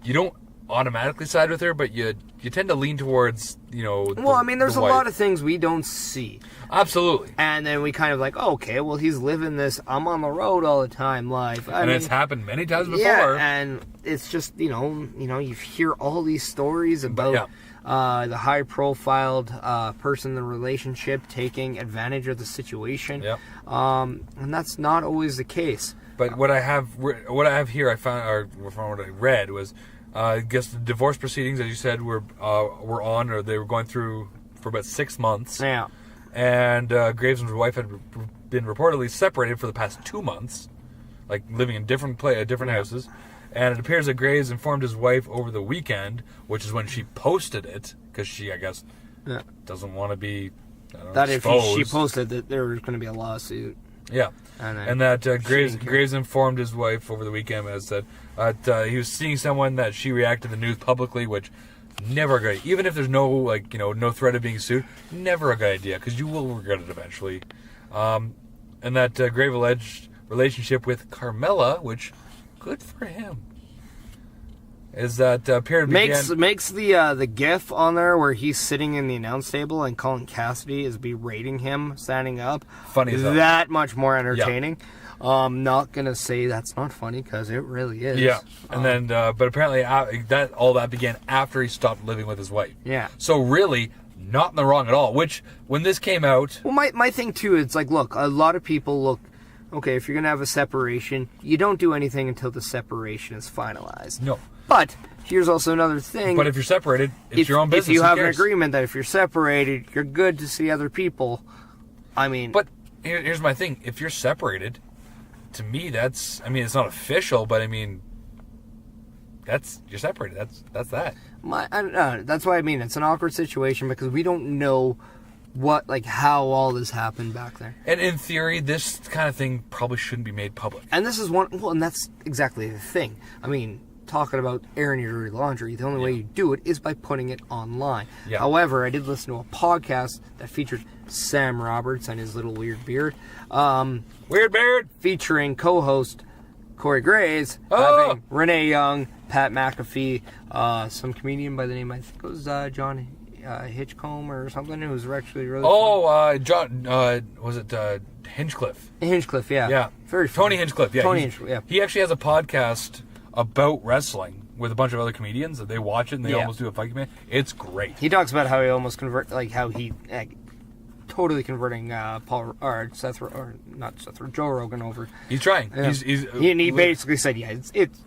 don't automatically side with her, but you tend to lean towards, well, I mean, there's a lot of things we don't see. Absolutely. And then we kind of like, okay, well, he's living this, I'm on the road all the time live. I mean, it's happened many times before. Yeah, and it's just, you hear all these stories about the high-profiled person in the relationship taking advantage of the situation. Yep. And that's not always the case. But what I have here, I found, or from what I read, was I guess the divorce proceedings, as you said, were on, or they were going through for about 6 months. Yeah. And Graves and his wife had been reportedly separated for the past 2 months, like living in different houses. And it appears that Graves informed his wife over the weekend, which is when she posted it, because she, I guess, doesn't want to be exposed. If she posted that there was going to be a lawsuit. Yeah. And that Graves informed his wife over the weekend, as said, he was seeing someone that she reacted to the news publicly, which never a good idea. Even if there's no no threat of being sued, never a good idea, because you will regret it eventually. And that Graves alleged relationship with Carmella, which, good for him, is that appeared makes the gif on there where he's sitting in the announce table and Colin Cassidy is berating him standing up. Funny as hell. That much more entertaining. Yeah. Not gonna say that's not funny, because it really is. Yeah, and then but apparently all that began after he stopped living with his wife. Yeah. So really, not in the wrong at all. Which, when this came out, well, my thing too, it's like, look, a lot of people look. Okay, if you're gonna have a separation, you don't do anything until the separation is finalized. No. But here's also another thing. But if you're separated, it's your own business. If you have an agreement that if you're separated, you're good to see other people. I mean, but here's my thing: if you're separated, to me, it's not official, but I mean, you're separated. That's that. I don't know. That's what I mean. It's an awkward situation because we don't know how all this happened back there. And in theory, this kind of thing probably shouldn't be made public. And this is and that's exactly the thing. I mean, talking about airing your dirty laundry, the only way you do it is by putting it online. Yeah. However, I did listen to a podcast that featured Sam Roberts and his little weird beard. Weird beard! Featuring co-host Corey Graves, having Renee Young, Pat McAfee, some comedian by the name, I think it was John Hitchcomb or something, who was actually really funny. John, was it Hinchcliffe? Hinchcliffe, yeah. Yeah. Very funny. Tony Hinchcliffe, yeah. Tony Hinchcliffe, yeah. He actually has a podcast about wrestling with a bunch of other comedians that they watch it and they almost do a fight command. It's great. He talks about how he almost how he totally converting Joe Rogan over. He's trying. Yeah. He basically said, yeah, it's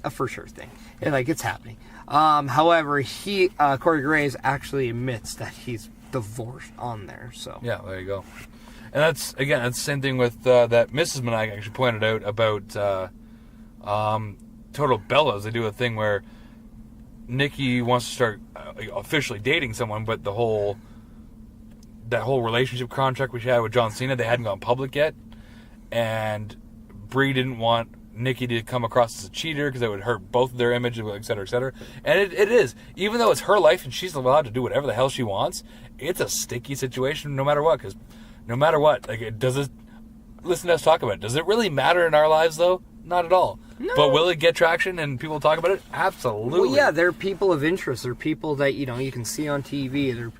a for sure thing. It's happening. However, Corey Graves actually admits that he's divorced on there. So yeah, there you go. And that's the same thing with that Mrs. Meniac actually pointed out about Total Bellas. They do a thing where Nikki wants to start officially dating someone, but that whole relationship contract we had with John Cena, they hadn't gone public yet, and Brie didn't want Nikki to come across as a cheater because it would hurt both of their images, et cetera, et cetera. And it is, even though it's her life and she's allowed to do whatever the hell she wants, it's a sticky situation no matter what. Because no matter what, listen to us talk about it. Does it really matter in our lives though? Not at all. No. But will it get traction and people talk about it? Absolutely. Well, yeah, they're people of interest. They're people that, you can see on TV. They're,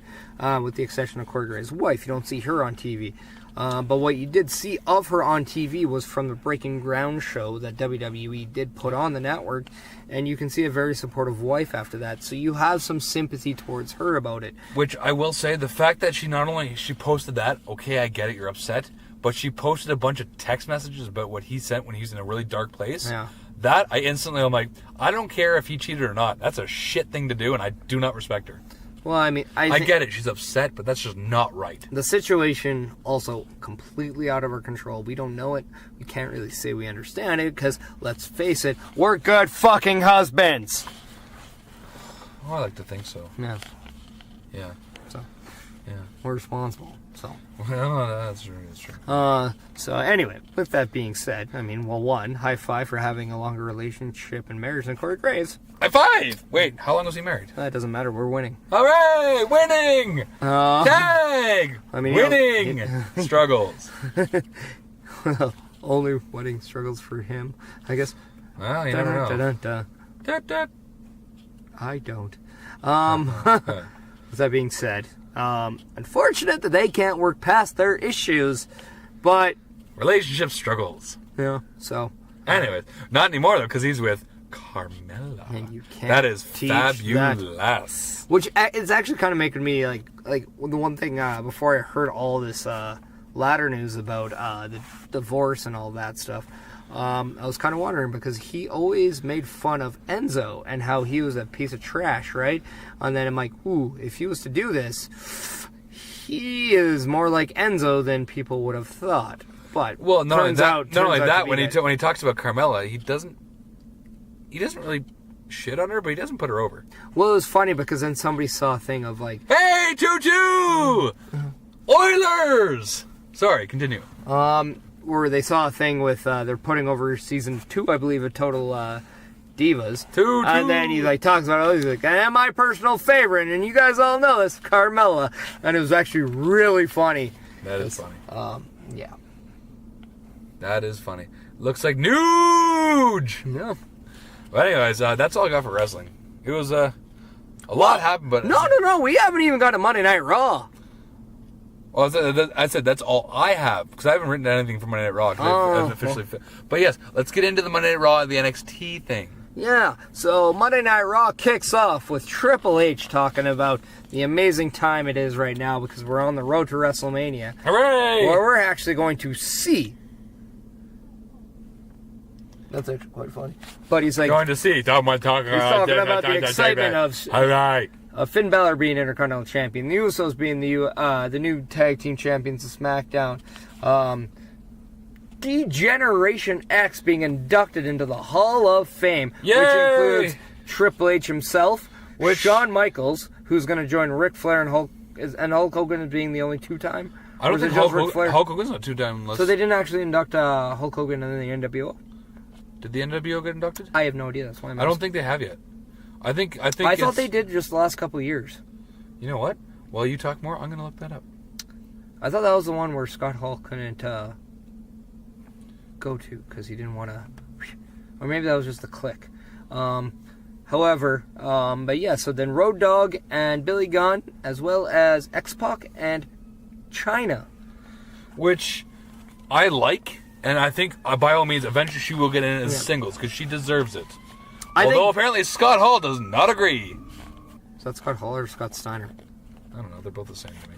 with the exception of Corey Graves' wife, you don't see her on TV. But what you did see of her on TV was from the Breaking Ground show that WWE did put on the network, and you can see a very supportive wife after that. So you have some sympathy towards her about it. Which I will say, the fact that she posted that, okay, I get it, you're upset, but she posted a bunch of text messages about what he sent when he was in a really dark place. Yeah. That, I'm like, I don't care if he cheated or not. That's a shit thing to do, and I do not respect her. Well, I mean, I get it. She's upset, but that's just not right. The situation also completely out of our control. We don't know it. We can't really say we understand it because, let's face it, we're good fucking husbands. Oh, I like to think so. Yeah. Yeah. So. Yeah. We're responsible. So. Well, that's true. That's true. So anyway, with that being said, I mean, well, one, high five for having a longer relationship and marriage than Corey Graves. High five! Wait, how long was he married? That doesn't matter. We're winning. Hooray! Winning! Tag! I mean, winning! Struggles. Well, only wedding struggles for him, I guess. Well, you never know. I don't. With that being said, unfortunate that they can't work past their issues, but relationship struggles. Yeah. So. Anyways, not anymore though, because he's with Carmella. And you can't. That is fabulous. Which is actually kind of making me like the one thing before I heard all this ladder news about the divorce and all that stuff. I was kind of wondering because he always made fun of Enzo and how he was a piece of trash, right? And then I'm like, ooh, if he was to do this, he is more like Enzo than people would have thought. But well, not only that, when he talks about Carmella, he doesn't really shit on her, but he doesn't put her over. Well, it was funny because then somebody saw a thing of like, hey, 2-2, Oilers. Sorry, continue. Where they saw a thing with they're putting over season 2, I believe, of Total Divas. 2-2. And then he talks about it. He's like, and my personal favorite, and you guys all know this, Carmella. And it was actually really funny. That is funny. Yeah. That is funny. Looks like Nuge. Yeah. But anyways, that's all I got for wrestling. It was a lot happened, but no. We haven't even got to Monday Night Raw. Well, I said that's all I have because I haven't written anything for Monday Night Raw. But yes, let's get into the Monday Night Raw, the NXT thing. Yeah, so Monday Night Raw kicks off with Triple H talking about the amazing time it is right now because we're on the road to WrestleMania. Hooray! Where we're actually going to see. That's actually quite funny. But he's like... Going to see. Talking about the excitement of... All right. Finn Balor being Intercontinental Champion, the Usos being the new Tag Team Champions of SmackDown, D-Generation X being inducted into the Hall of Fame, Yay! which includes Triple H himself, Shawn Michaels, who's going to join Ric Flair and Hulk Hogan being the only two-time. I don't think Hulk Hogan's not two-time. Unless... So they didn't actually induct Hulk Hogan in the NWO? Did the NWO get inducted? I have no idea. That's why I'm I don't think they have yet. I thought they did just the last couple of years. You know what? While you talk more, I'm going to look that up. I thought that was the one where Scott Hall couldn't go to because he didn't want to... Or maybe that was just the Click. But yeah, so then Road Dogg and Billy Gunn, as well as X-Pac and Chyna. Which I like, and I think by all means, eventually she will get in as singles because she deserves it. Although apparently Scott Hall does not agree. Is that Scott Hall or Scott Steiner? I don't know. They're both the same to me.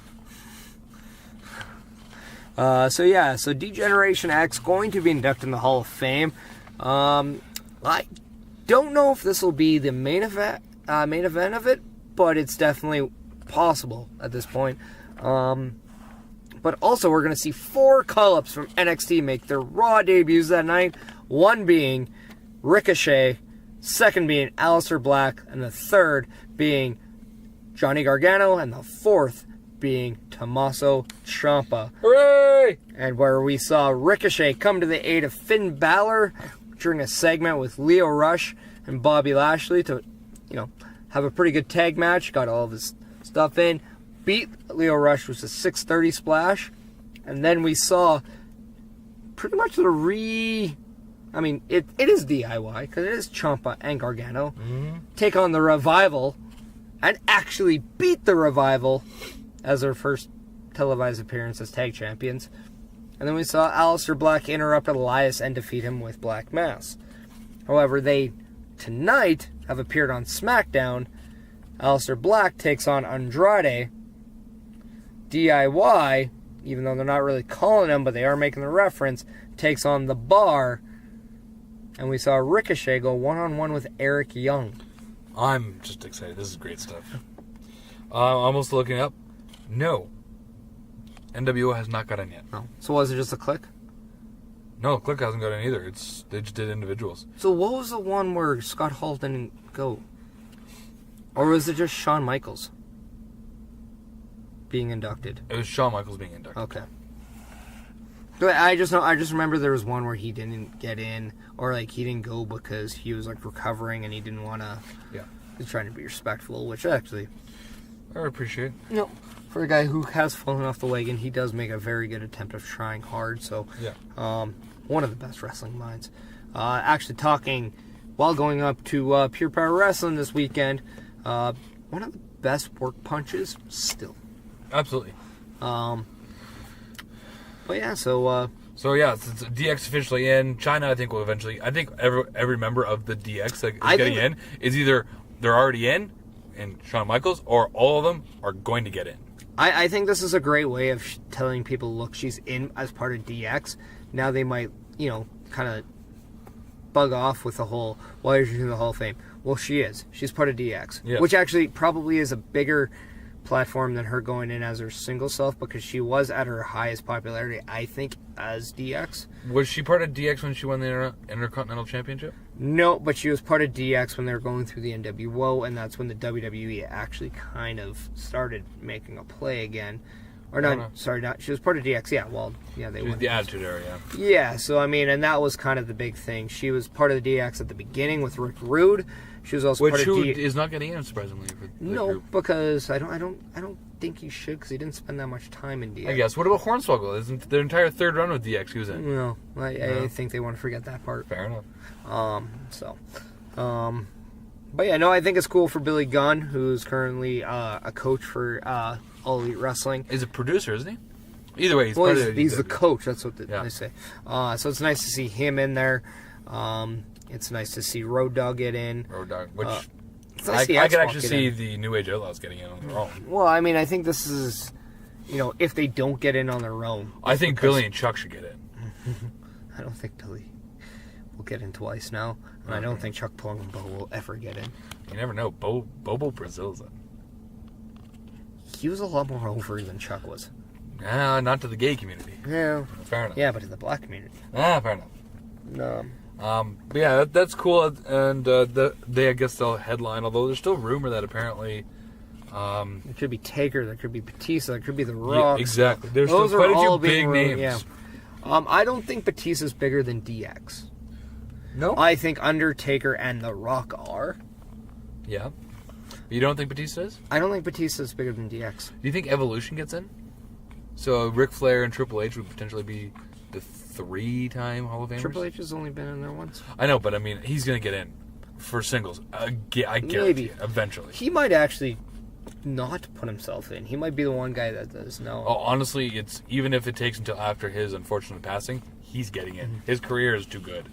So D-Generation X going to be inducted in the Hall of Fame. I don't know if this will be the main event of it, but it's definitely possible at this point. But also, we're going to see 4 call-ups from NXT make their Raw debuts that night. One being Ricochet, second being Aleister Black, and the third being Johnny Gargano, and the fourth being Tommaso Ciampa. Hooray! And where we saw Ricochet come to the aid of Finn Balor during a segment with Lio Rush and Bobby Lashley to, have a pretty good tag match. Got all of his stuff in. Beat Lio Rush with a 630 splash. And then we saw pretty much it is DIY, because it is Ciampa and Gargano, take on the Revival and actually beat the Revival as their first televised appearance as tag champions. And then we saw Aleister Black interrupt Elias and defeat him with Black Mass. However, they tonight have appeared on SmackDown. Aleister Black takes on Andrade. DIY, even though they're not really calling him, but they are making the reference, takes on The Bar. And we saw Ricochet go one-on-one with Eric Young. I'm just excited. This is great stuff. Almost looking up. No. NWO has not got in yet. Oh. So was it just a Click? No, Click hasn't got in either. They just did individuals. So what was the one where Scott Hall didn't go? Or was it just Shawn Michaels being inducted? It was Shawn Michaels being inducted. Okay. But I just remember there was one where he didn't get in, or he didn't go because he was recovering and he didn't want to. Yeah. He's trying to be respectful, which actually I appreciate. No, for a guy who has fallen off the wagon, he does make a very good attempt of trying hard. So, yeah. One of the best wrestling minds. Actually, talking while going up to Pure Power Wrestling this weekend, one of the best work punches still. Absolutely. But yeah, so since DX officially in, China I think will eventually. I think every member of the DX that is getting in is either they're already in Shawn Michaels, or all of them are going to get in. I think this is a great way of telling people, look, she's in as part of DX. Now they might, kind of bug off with the whole, why is she in the Hall of Fame? Well, she is. She's part of DX. Yeah. Which actually probably is a bigger platform than her going in as her single self, because she was at her highest popularity, I think, as DX. Was she part of DX when she won the Intercontinental Championship? No, but she was part of DX when they were going through the NWO, and that's when the WWE actually kind of started making a play again. Or not, sorry, not. She was part of DX, yeah, well, yeah, they won. The Attitude Era, yeah. Yeah, so, and that was kind of the big thing. She was part of the DX at the beginning with Rick Rude. She was also part of DX. Which is not getting in, surprisingly. No, because I don't think he should, because he didn't spend that much time in DX. I guess. What about Hornswoggle? Isn't their entire third run with DX he was in? No, I think they want to forget that part. Fair enough. But yeah, no, I think it's cool for Billy Gunn, who's currently a coach for All Elite Wrestling. He's a producer, isn't he? Either way, he's the coach. That's what they say. So it's nice to see him in there. It's nice to see Road Dogg get in. Road Dogg, which nice I could actually see the New Age Outlaws getting in on their own. Well, I think this is, if they don't get in on their own. I think Billy and Chuck should get in. I don't think Billy will get in twice now. And I don't think Chuck Palumbo will ever get in. You never know. Bobo Brazil's in. He was a lot more over than Chuck was. Not to the gay community. Yeah. Fair enough. Yeah, but to the black community. Fair enough. No. But yeah, that's cool, and I guess they'll headline. Although there's still rumor that apparently, it could be Taker, there could be Batista, there could be The Rock. Yeah, exactly. There's still quite a few big names. Yeah. I don't think Batista's bigger than DX. No, I think Undertaker and The Rock are. Yeah. You don't think Batista is? I don't think Batista's bigger than DX. Do you think Evolution gets in? So Ric Flair and Triple H would potentially be the 3-time Hall of Famers? Triple H has only been in there once. I know, but he's going to get in for singles. I guarantee it, eventually. He might actually not put himself in. He might be the one guy that does no. Oh, honestly, it's even if it takes until after his unfortunate passing, he's getting in. His career is too good.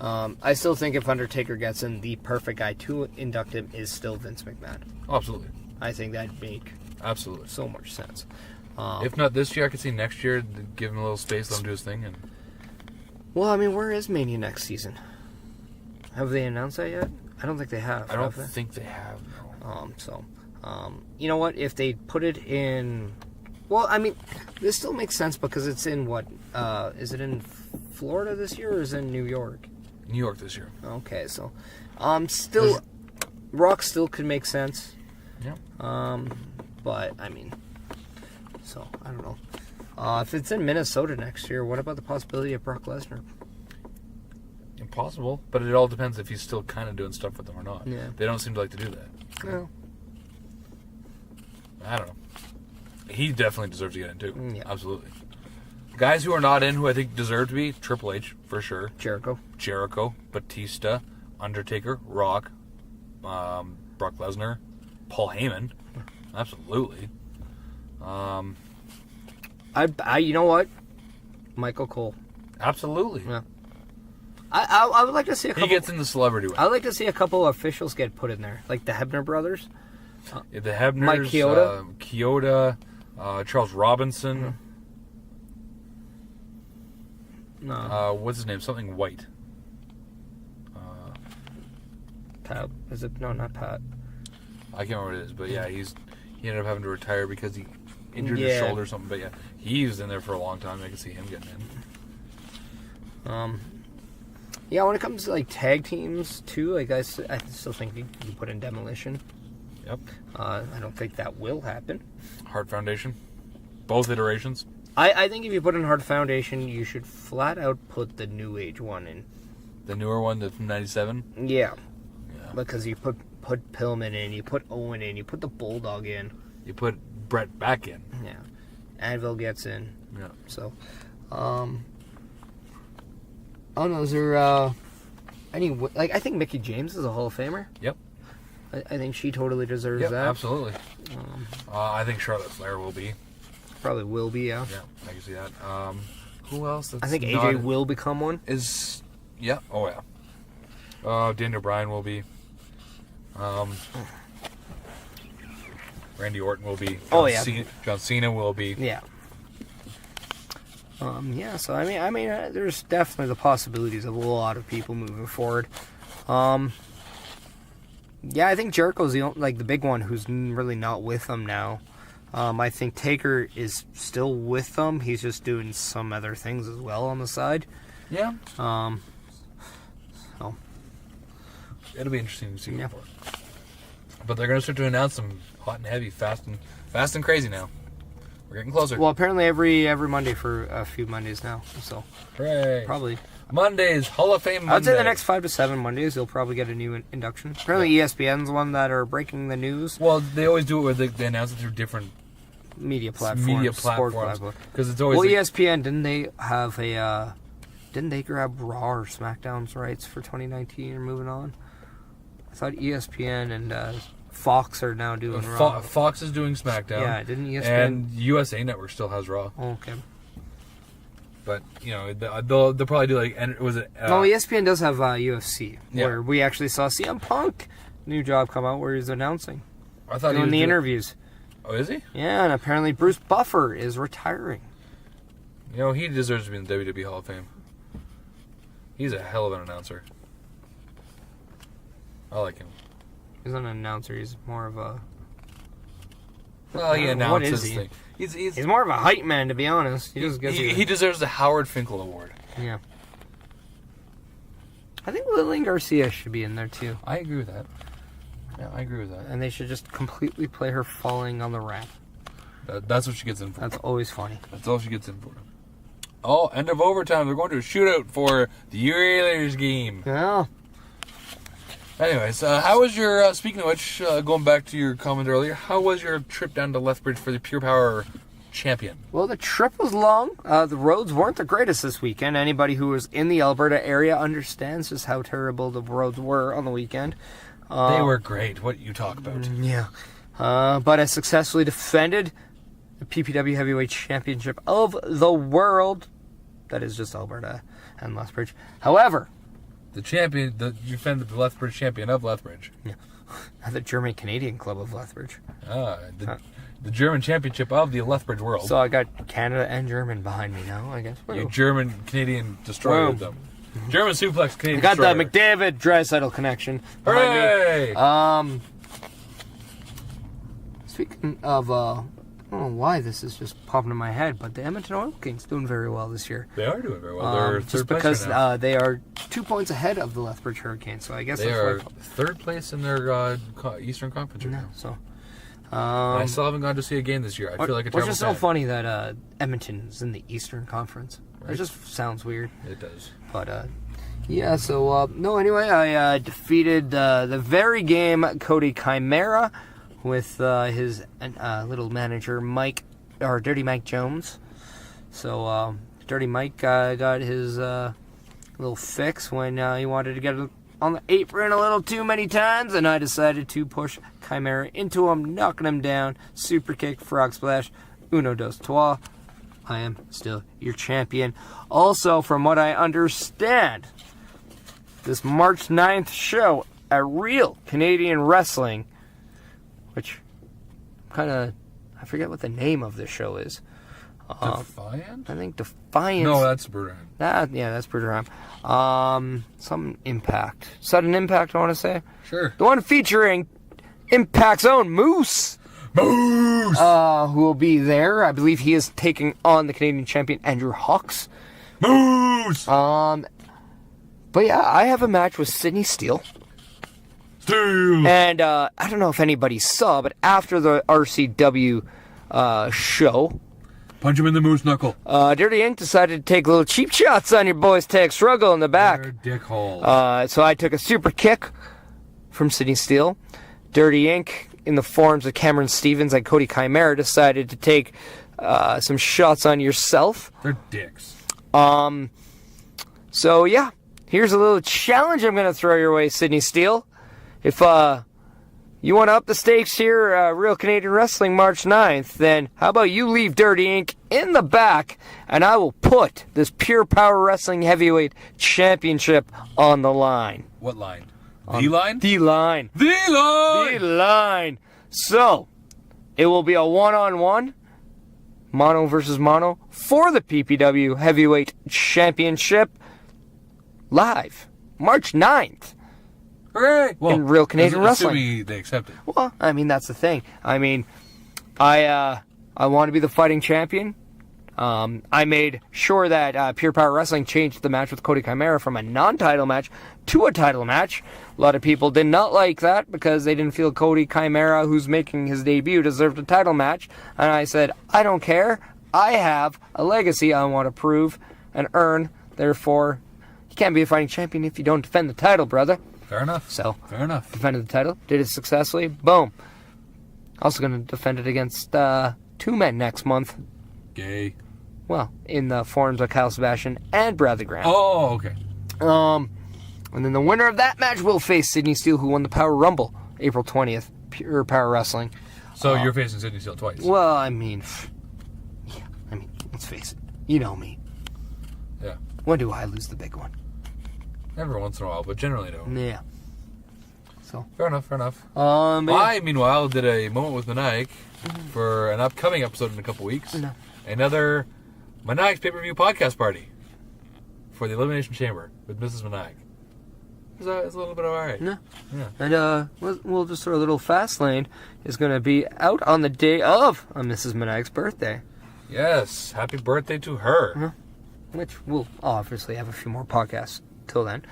I still think if Undertaker gets in, the perfect guy to induct him is still Vince McMahon. Oh, absolutely. I think that'd make absolutely so much sense. If not this year, I could see next year, give him a little space, let him do his thing. And Well, I mean, where is Mania next season? Have they announced that yet? I don't think they have. I don't have they? think they have, no. You know what? If they put it in... Well, I mean, this still makes sense because it's in what? Is it in Florida this year or is it in New York? New York this year. Okay, so... still... Rock still could make sense. Yeah. But, I mean... So, I don't know. If it's in Minnesota next year, what about the possibility of Brock Lesnar? Impossible, but it all depends if he's still kind of doing stuff with them or not. Yeah. They don't seem to like to do that. No. I don't know. He definitely deserves to get in too. Yeah. Absolutely. Guys who are not in who I think deserve to be, Triple H, for sure. Jericho, Batista, Undertaker, Rock, Brock Lesnar, Paul Heyman. Absolutely. You know what? Michael Cole. Absolutely. Yeah. I would like to see a couple... He gets in the celebrity one. I would like to see a couple of officials get put in there, like the Hebner brothers. The Hebners, Mike Chioda, Charles Robinson. No. What's his name? Something White. Pat. Is it? No, not Pat. I can't remember what it is, but yeah, he ended up having to retire because he injured his shoulder or something. But yeah, he was in there for a long time. I can see him getting in. Yeah, when it comes to like tag teams too, like I still think you can put in Demolition. Yep. I don't think that will happen. Heart Foundation, both iterations. I think if you put in Heart Foundation, you should flat out put the New Age one in. The newer one, the from '97. Yeah. Because you put Pillman in, you put Owen in, you put the Bulldog in. You put Brett back in. Yeah. Anvil gets in. Yeah. So, oh no, is there any like? I think Mickie James is a Hall of Famer. Yep. I think she totally deserves Yep, that. absolutely. I think Charlotte Flair will be. Probably will be, yeah. Yeah, I can see that. Who else? I think AJ will become one. Yeah. Oh yeah. Daniel Bryan will be. Randy Orton will be. John Cena will be. Yeah. Yeah. So I mean, there's definitely the possibilities of a lot of people moving forward. Yeah, I think Jericho's the big one who's really not with them now. I think Taker is still with them. He's just doing some other things as well on the side. Yeah. So. It'll be interesting to see. Yeah. But they're going to start to announce them hot and heavy, fast and crazy now. We're getting closer. Well, apparently every Monday for a few Mondays now. So. Hooray. Probably. Mondays, Hall of Fame Monday. I'd say the next 5 to 7 Mondays, you'll probably get a new induction. Apparently ESPN's one that are breaking the news. Well, they always do it where they announce it through different media platforms. Because it's always... Well, ESPN, didn't they have a... didn't they grab Raw or SmackDown's rights for 2019 or moving on? I thought ESPN and Fox are now doing Raw. Fox is doing SmackDown. Yeah, didn't ESPN... And USA Network still has Raw. Oh, okay. But, you know, they'll probably do like... was it? ESPN does have UFC, where we actually saw CM Punk new job come out where he's announcing. I thought doing the interviews. Oh, is he? Yeah, and apparently Bruce Buffer is retiring. You know, he deserves to be in the WWE Hall of Fame. He's a hell of an announcer. I like him. He's not an announcer. He's more of a... Well, he announces what is he? Thing. He's more of a hype man, to be honest. He deserves the Howard Finkel Award. Yeah. I think Lillian Garcia should be in there, too. I agree with that. Yeah, I agree with that. And they should just completely play her falling on the ramp. That's what she gets in for. That's always funny. That's all she gets in for. Oh, end of overtime. They're going to a shootout for the Oilers game. Yeah. Anyways, how was your, speaking of which, going back to your comment earlier, how was your trip down to Lethbridge for the Pure Power Champion? Well, the trip was long. The roads weren't the greatest this weekend. Anybody who was in the Alberta area understands just how terrible the roads were on the weekend. They were great. What you talk about. Yeah. But I successfully defended the PPW Heavyweight Championship of the world. That is just Alberta and Lethbridge. However... you defended the Lethbridge champion of Lethbridge. Yeah. The German-Canadian Club of Lethbridge. the German championship of the Lethbridge World. So I got Canada and German behind me now, I guess. You German-Canadian destroyed them. German suplex Canadian I got destroyer. the McDavid Draisaitl connection. Hooray! Speaking of, I don't know why this is just popping in my head, but the Edmonton Oil Kings doing very well this year. They are doing very well. They're just third place because right now. they are 2 points ahead of the Lethbridge Hurricanes, so I guess They that's are why. third place in their Eastern Conference right now. So, I still haven't gone to see a game this year. I feel like a which terrible is so fan. funny that Edmonton is in the Eastern Conference. Right. It just sounds weird. It does. But, yeah, so, no, anyway, I defeated the very game Cody Chimera with his little manager, Dirty Mike Jones. So, Dirty Mike got his little fix when he wanted to get on the apron a little too many times, and I decided to push Chimera into him, knocking him down, super kick, frog splash, uno, dos, trois. I am still your champion. Also, from what I understand, this March 9th show at Real Canadian Wrestling, which I forget what the name of this show is. Defiant? I think Defiance. No, that's Bruder. That's Bruder. Some Impact. Sudden Impact, I want to say. Sure. The one featuring Impact's own Moose. Moose! Who will be there. I believe he is taking on the Canadian champion, Andrew Hawks. Moose! But yeah, I have a match with Sydney Steele. And I don't know if anybody saw, but after the RCW show, punch him in the moose knuckle. Dirty Inc. decided to take little cheap shots on your boy's tag struggle in the back. Their dickhole. So I took a super kick from Sydney Steele. Dirty Inc., in the forms of Cameron Stevens and Cody Chimera, decided to take some shots on yourself. They're dicks. So yeah, here's a little challenge I'm going to throw your way, Sydney Steele. If you want to up the stakes here, Real Canadian Wrestling March 9th, then how about you leave Dirty Inc. in the back, and I will put this Pure Power Wrestling Heavyweight Championship on the line. What line? The line? The line. The line! The line. So, it will be a one-on-one, mono versus mono, for the PPW Heavyweight Championship, live, March 9th. Hooray! Well, in Real Canadian Wrestling. Assuming they accept it. Well, I mean, that's the thing. I mean, I want to be the fighting champion. I made sure that Pure Power Wrestling changed the match with Cody Chimera from a non-title match to a title match. A lot of people did not like that because they didn't feel Cody Chimera, who's making his debut, deserved a title match. And I said, I don't care. I have a legacy I want to prove and earn. Therefore, you can't be a fighting champion if you don't defend the title, brother. Fair enough. So, fair enough. Defended the title, did it successfully. Boom. Also going to defend it against 2 men next month. Gay. Well, in the forms of Kyle Sebastian and Bradley Graham. Oh, okay. And then the winner of that match will face Sydney Steele, who won the Power Rumble April 20th, Pure Power Wrestling. So you're facing Sydney Steele twice. Well, I mean, let's face it. You know me. Yeah. When do I lose the big one? Every once in a while, but generally no. Yeah. So. Fair enough, fair enough. I, meanwhile, did a moment with Meniac for an upcoming episode in a couple weeks. No. Another Meniac's pay-per-view podcast party for the Elimination Chamber with Mrs. Meniac. It's a little bit alright. No. Yeah. And we'll just throw a little fast lane. Is going to be out on the day of Mrs. Meniac's birthday. Yes. Happy birthday to her. Which we'll obviously have a few more podcasts till then.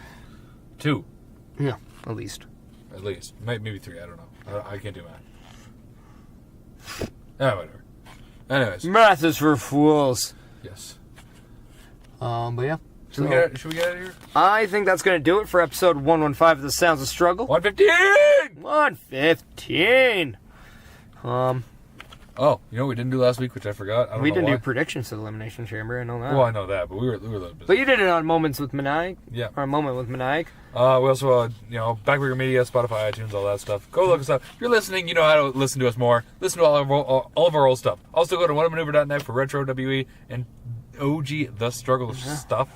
2. Yeah, at least. At least. Maybe 3, I don't know. I can't do math. Whatever. Anyways. Math is for fools. Yes. But yeah. Should we get out of here? I think that's going to do it for episode 115 of The Sounds of Struggle. 115! 115! Oh, you know what we didn't do last week, which I forgot? I don't know we didn't why. do predictions to the Elimination Chamber, I know that. Well, I know that, but we were a little busy. But you did it on Moments with Meniac. Yeah. Or a Moment with Meniac. We also, Backbreaker Media, Spotify, iTunes, all that stuff. Go look us up. If you're listening, you know how to listen to us more. Listen to all of our old stuff. Also, go to whatamaneuver.net for retro WE and OG The Struggle stuff.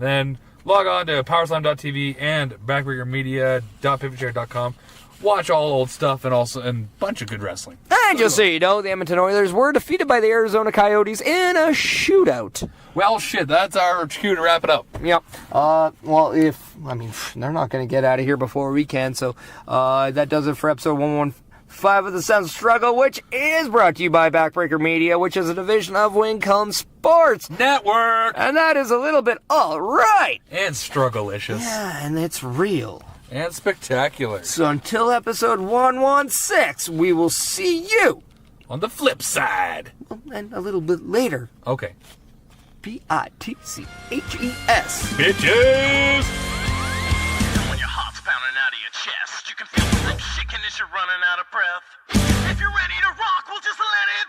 Then log on to powerslam.tv and backbreakermedia.paperchair.com watch all old stuff and a bunch of good wrestling. And just so you know, the Edmonton Oilers were defeated by the Arizona Coyotes in a shootout. Well, shit, that's our cue to wrap it up. Yep. Well, they're not going to get out of here before we can, so that does it for episode 115 of the Sound Struggle, which is brought to you by Backbreaker Media, which is a division of Wincom Sports Network! And that is a little bit all right. And struggle-licious. Yeah, and it's real. And spectacular. So until episode 116, we will see you on the flip side. And a little bit later. Okay. Bitches. Bitches! When your heart's pounding out of your chest, you can feel the rope shaking as you're running out of breath. If you're ready to rock, we'll just let it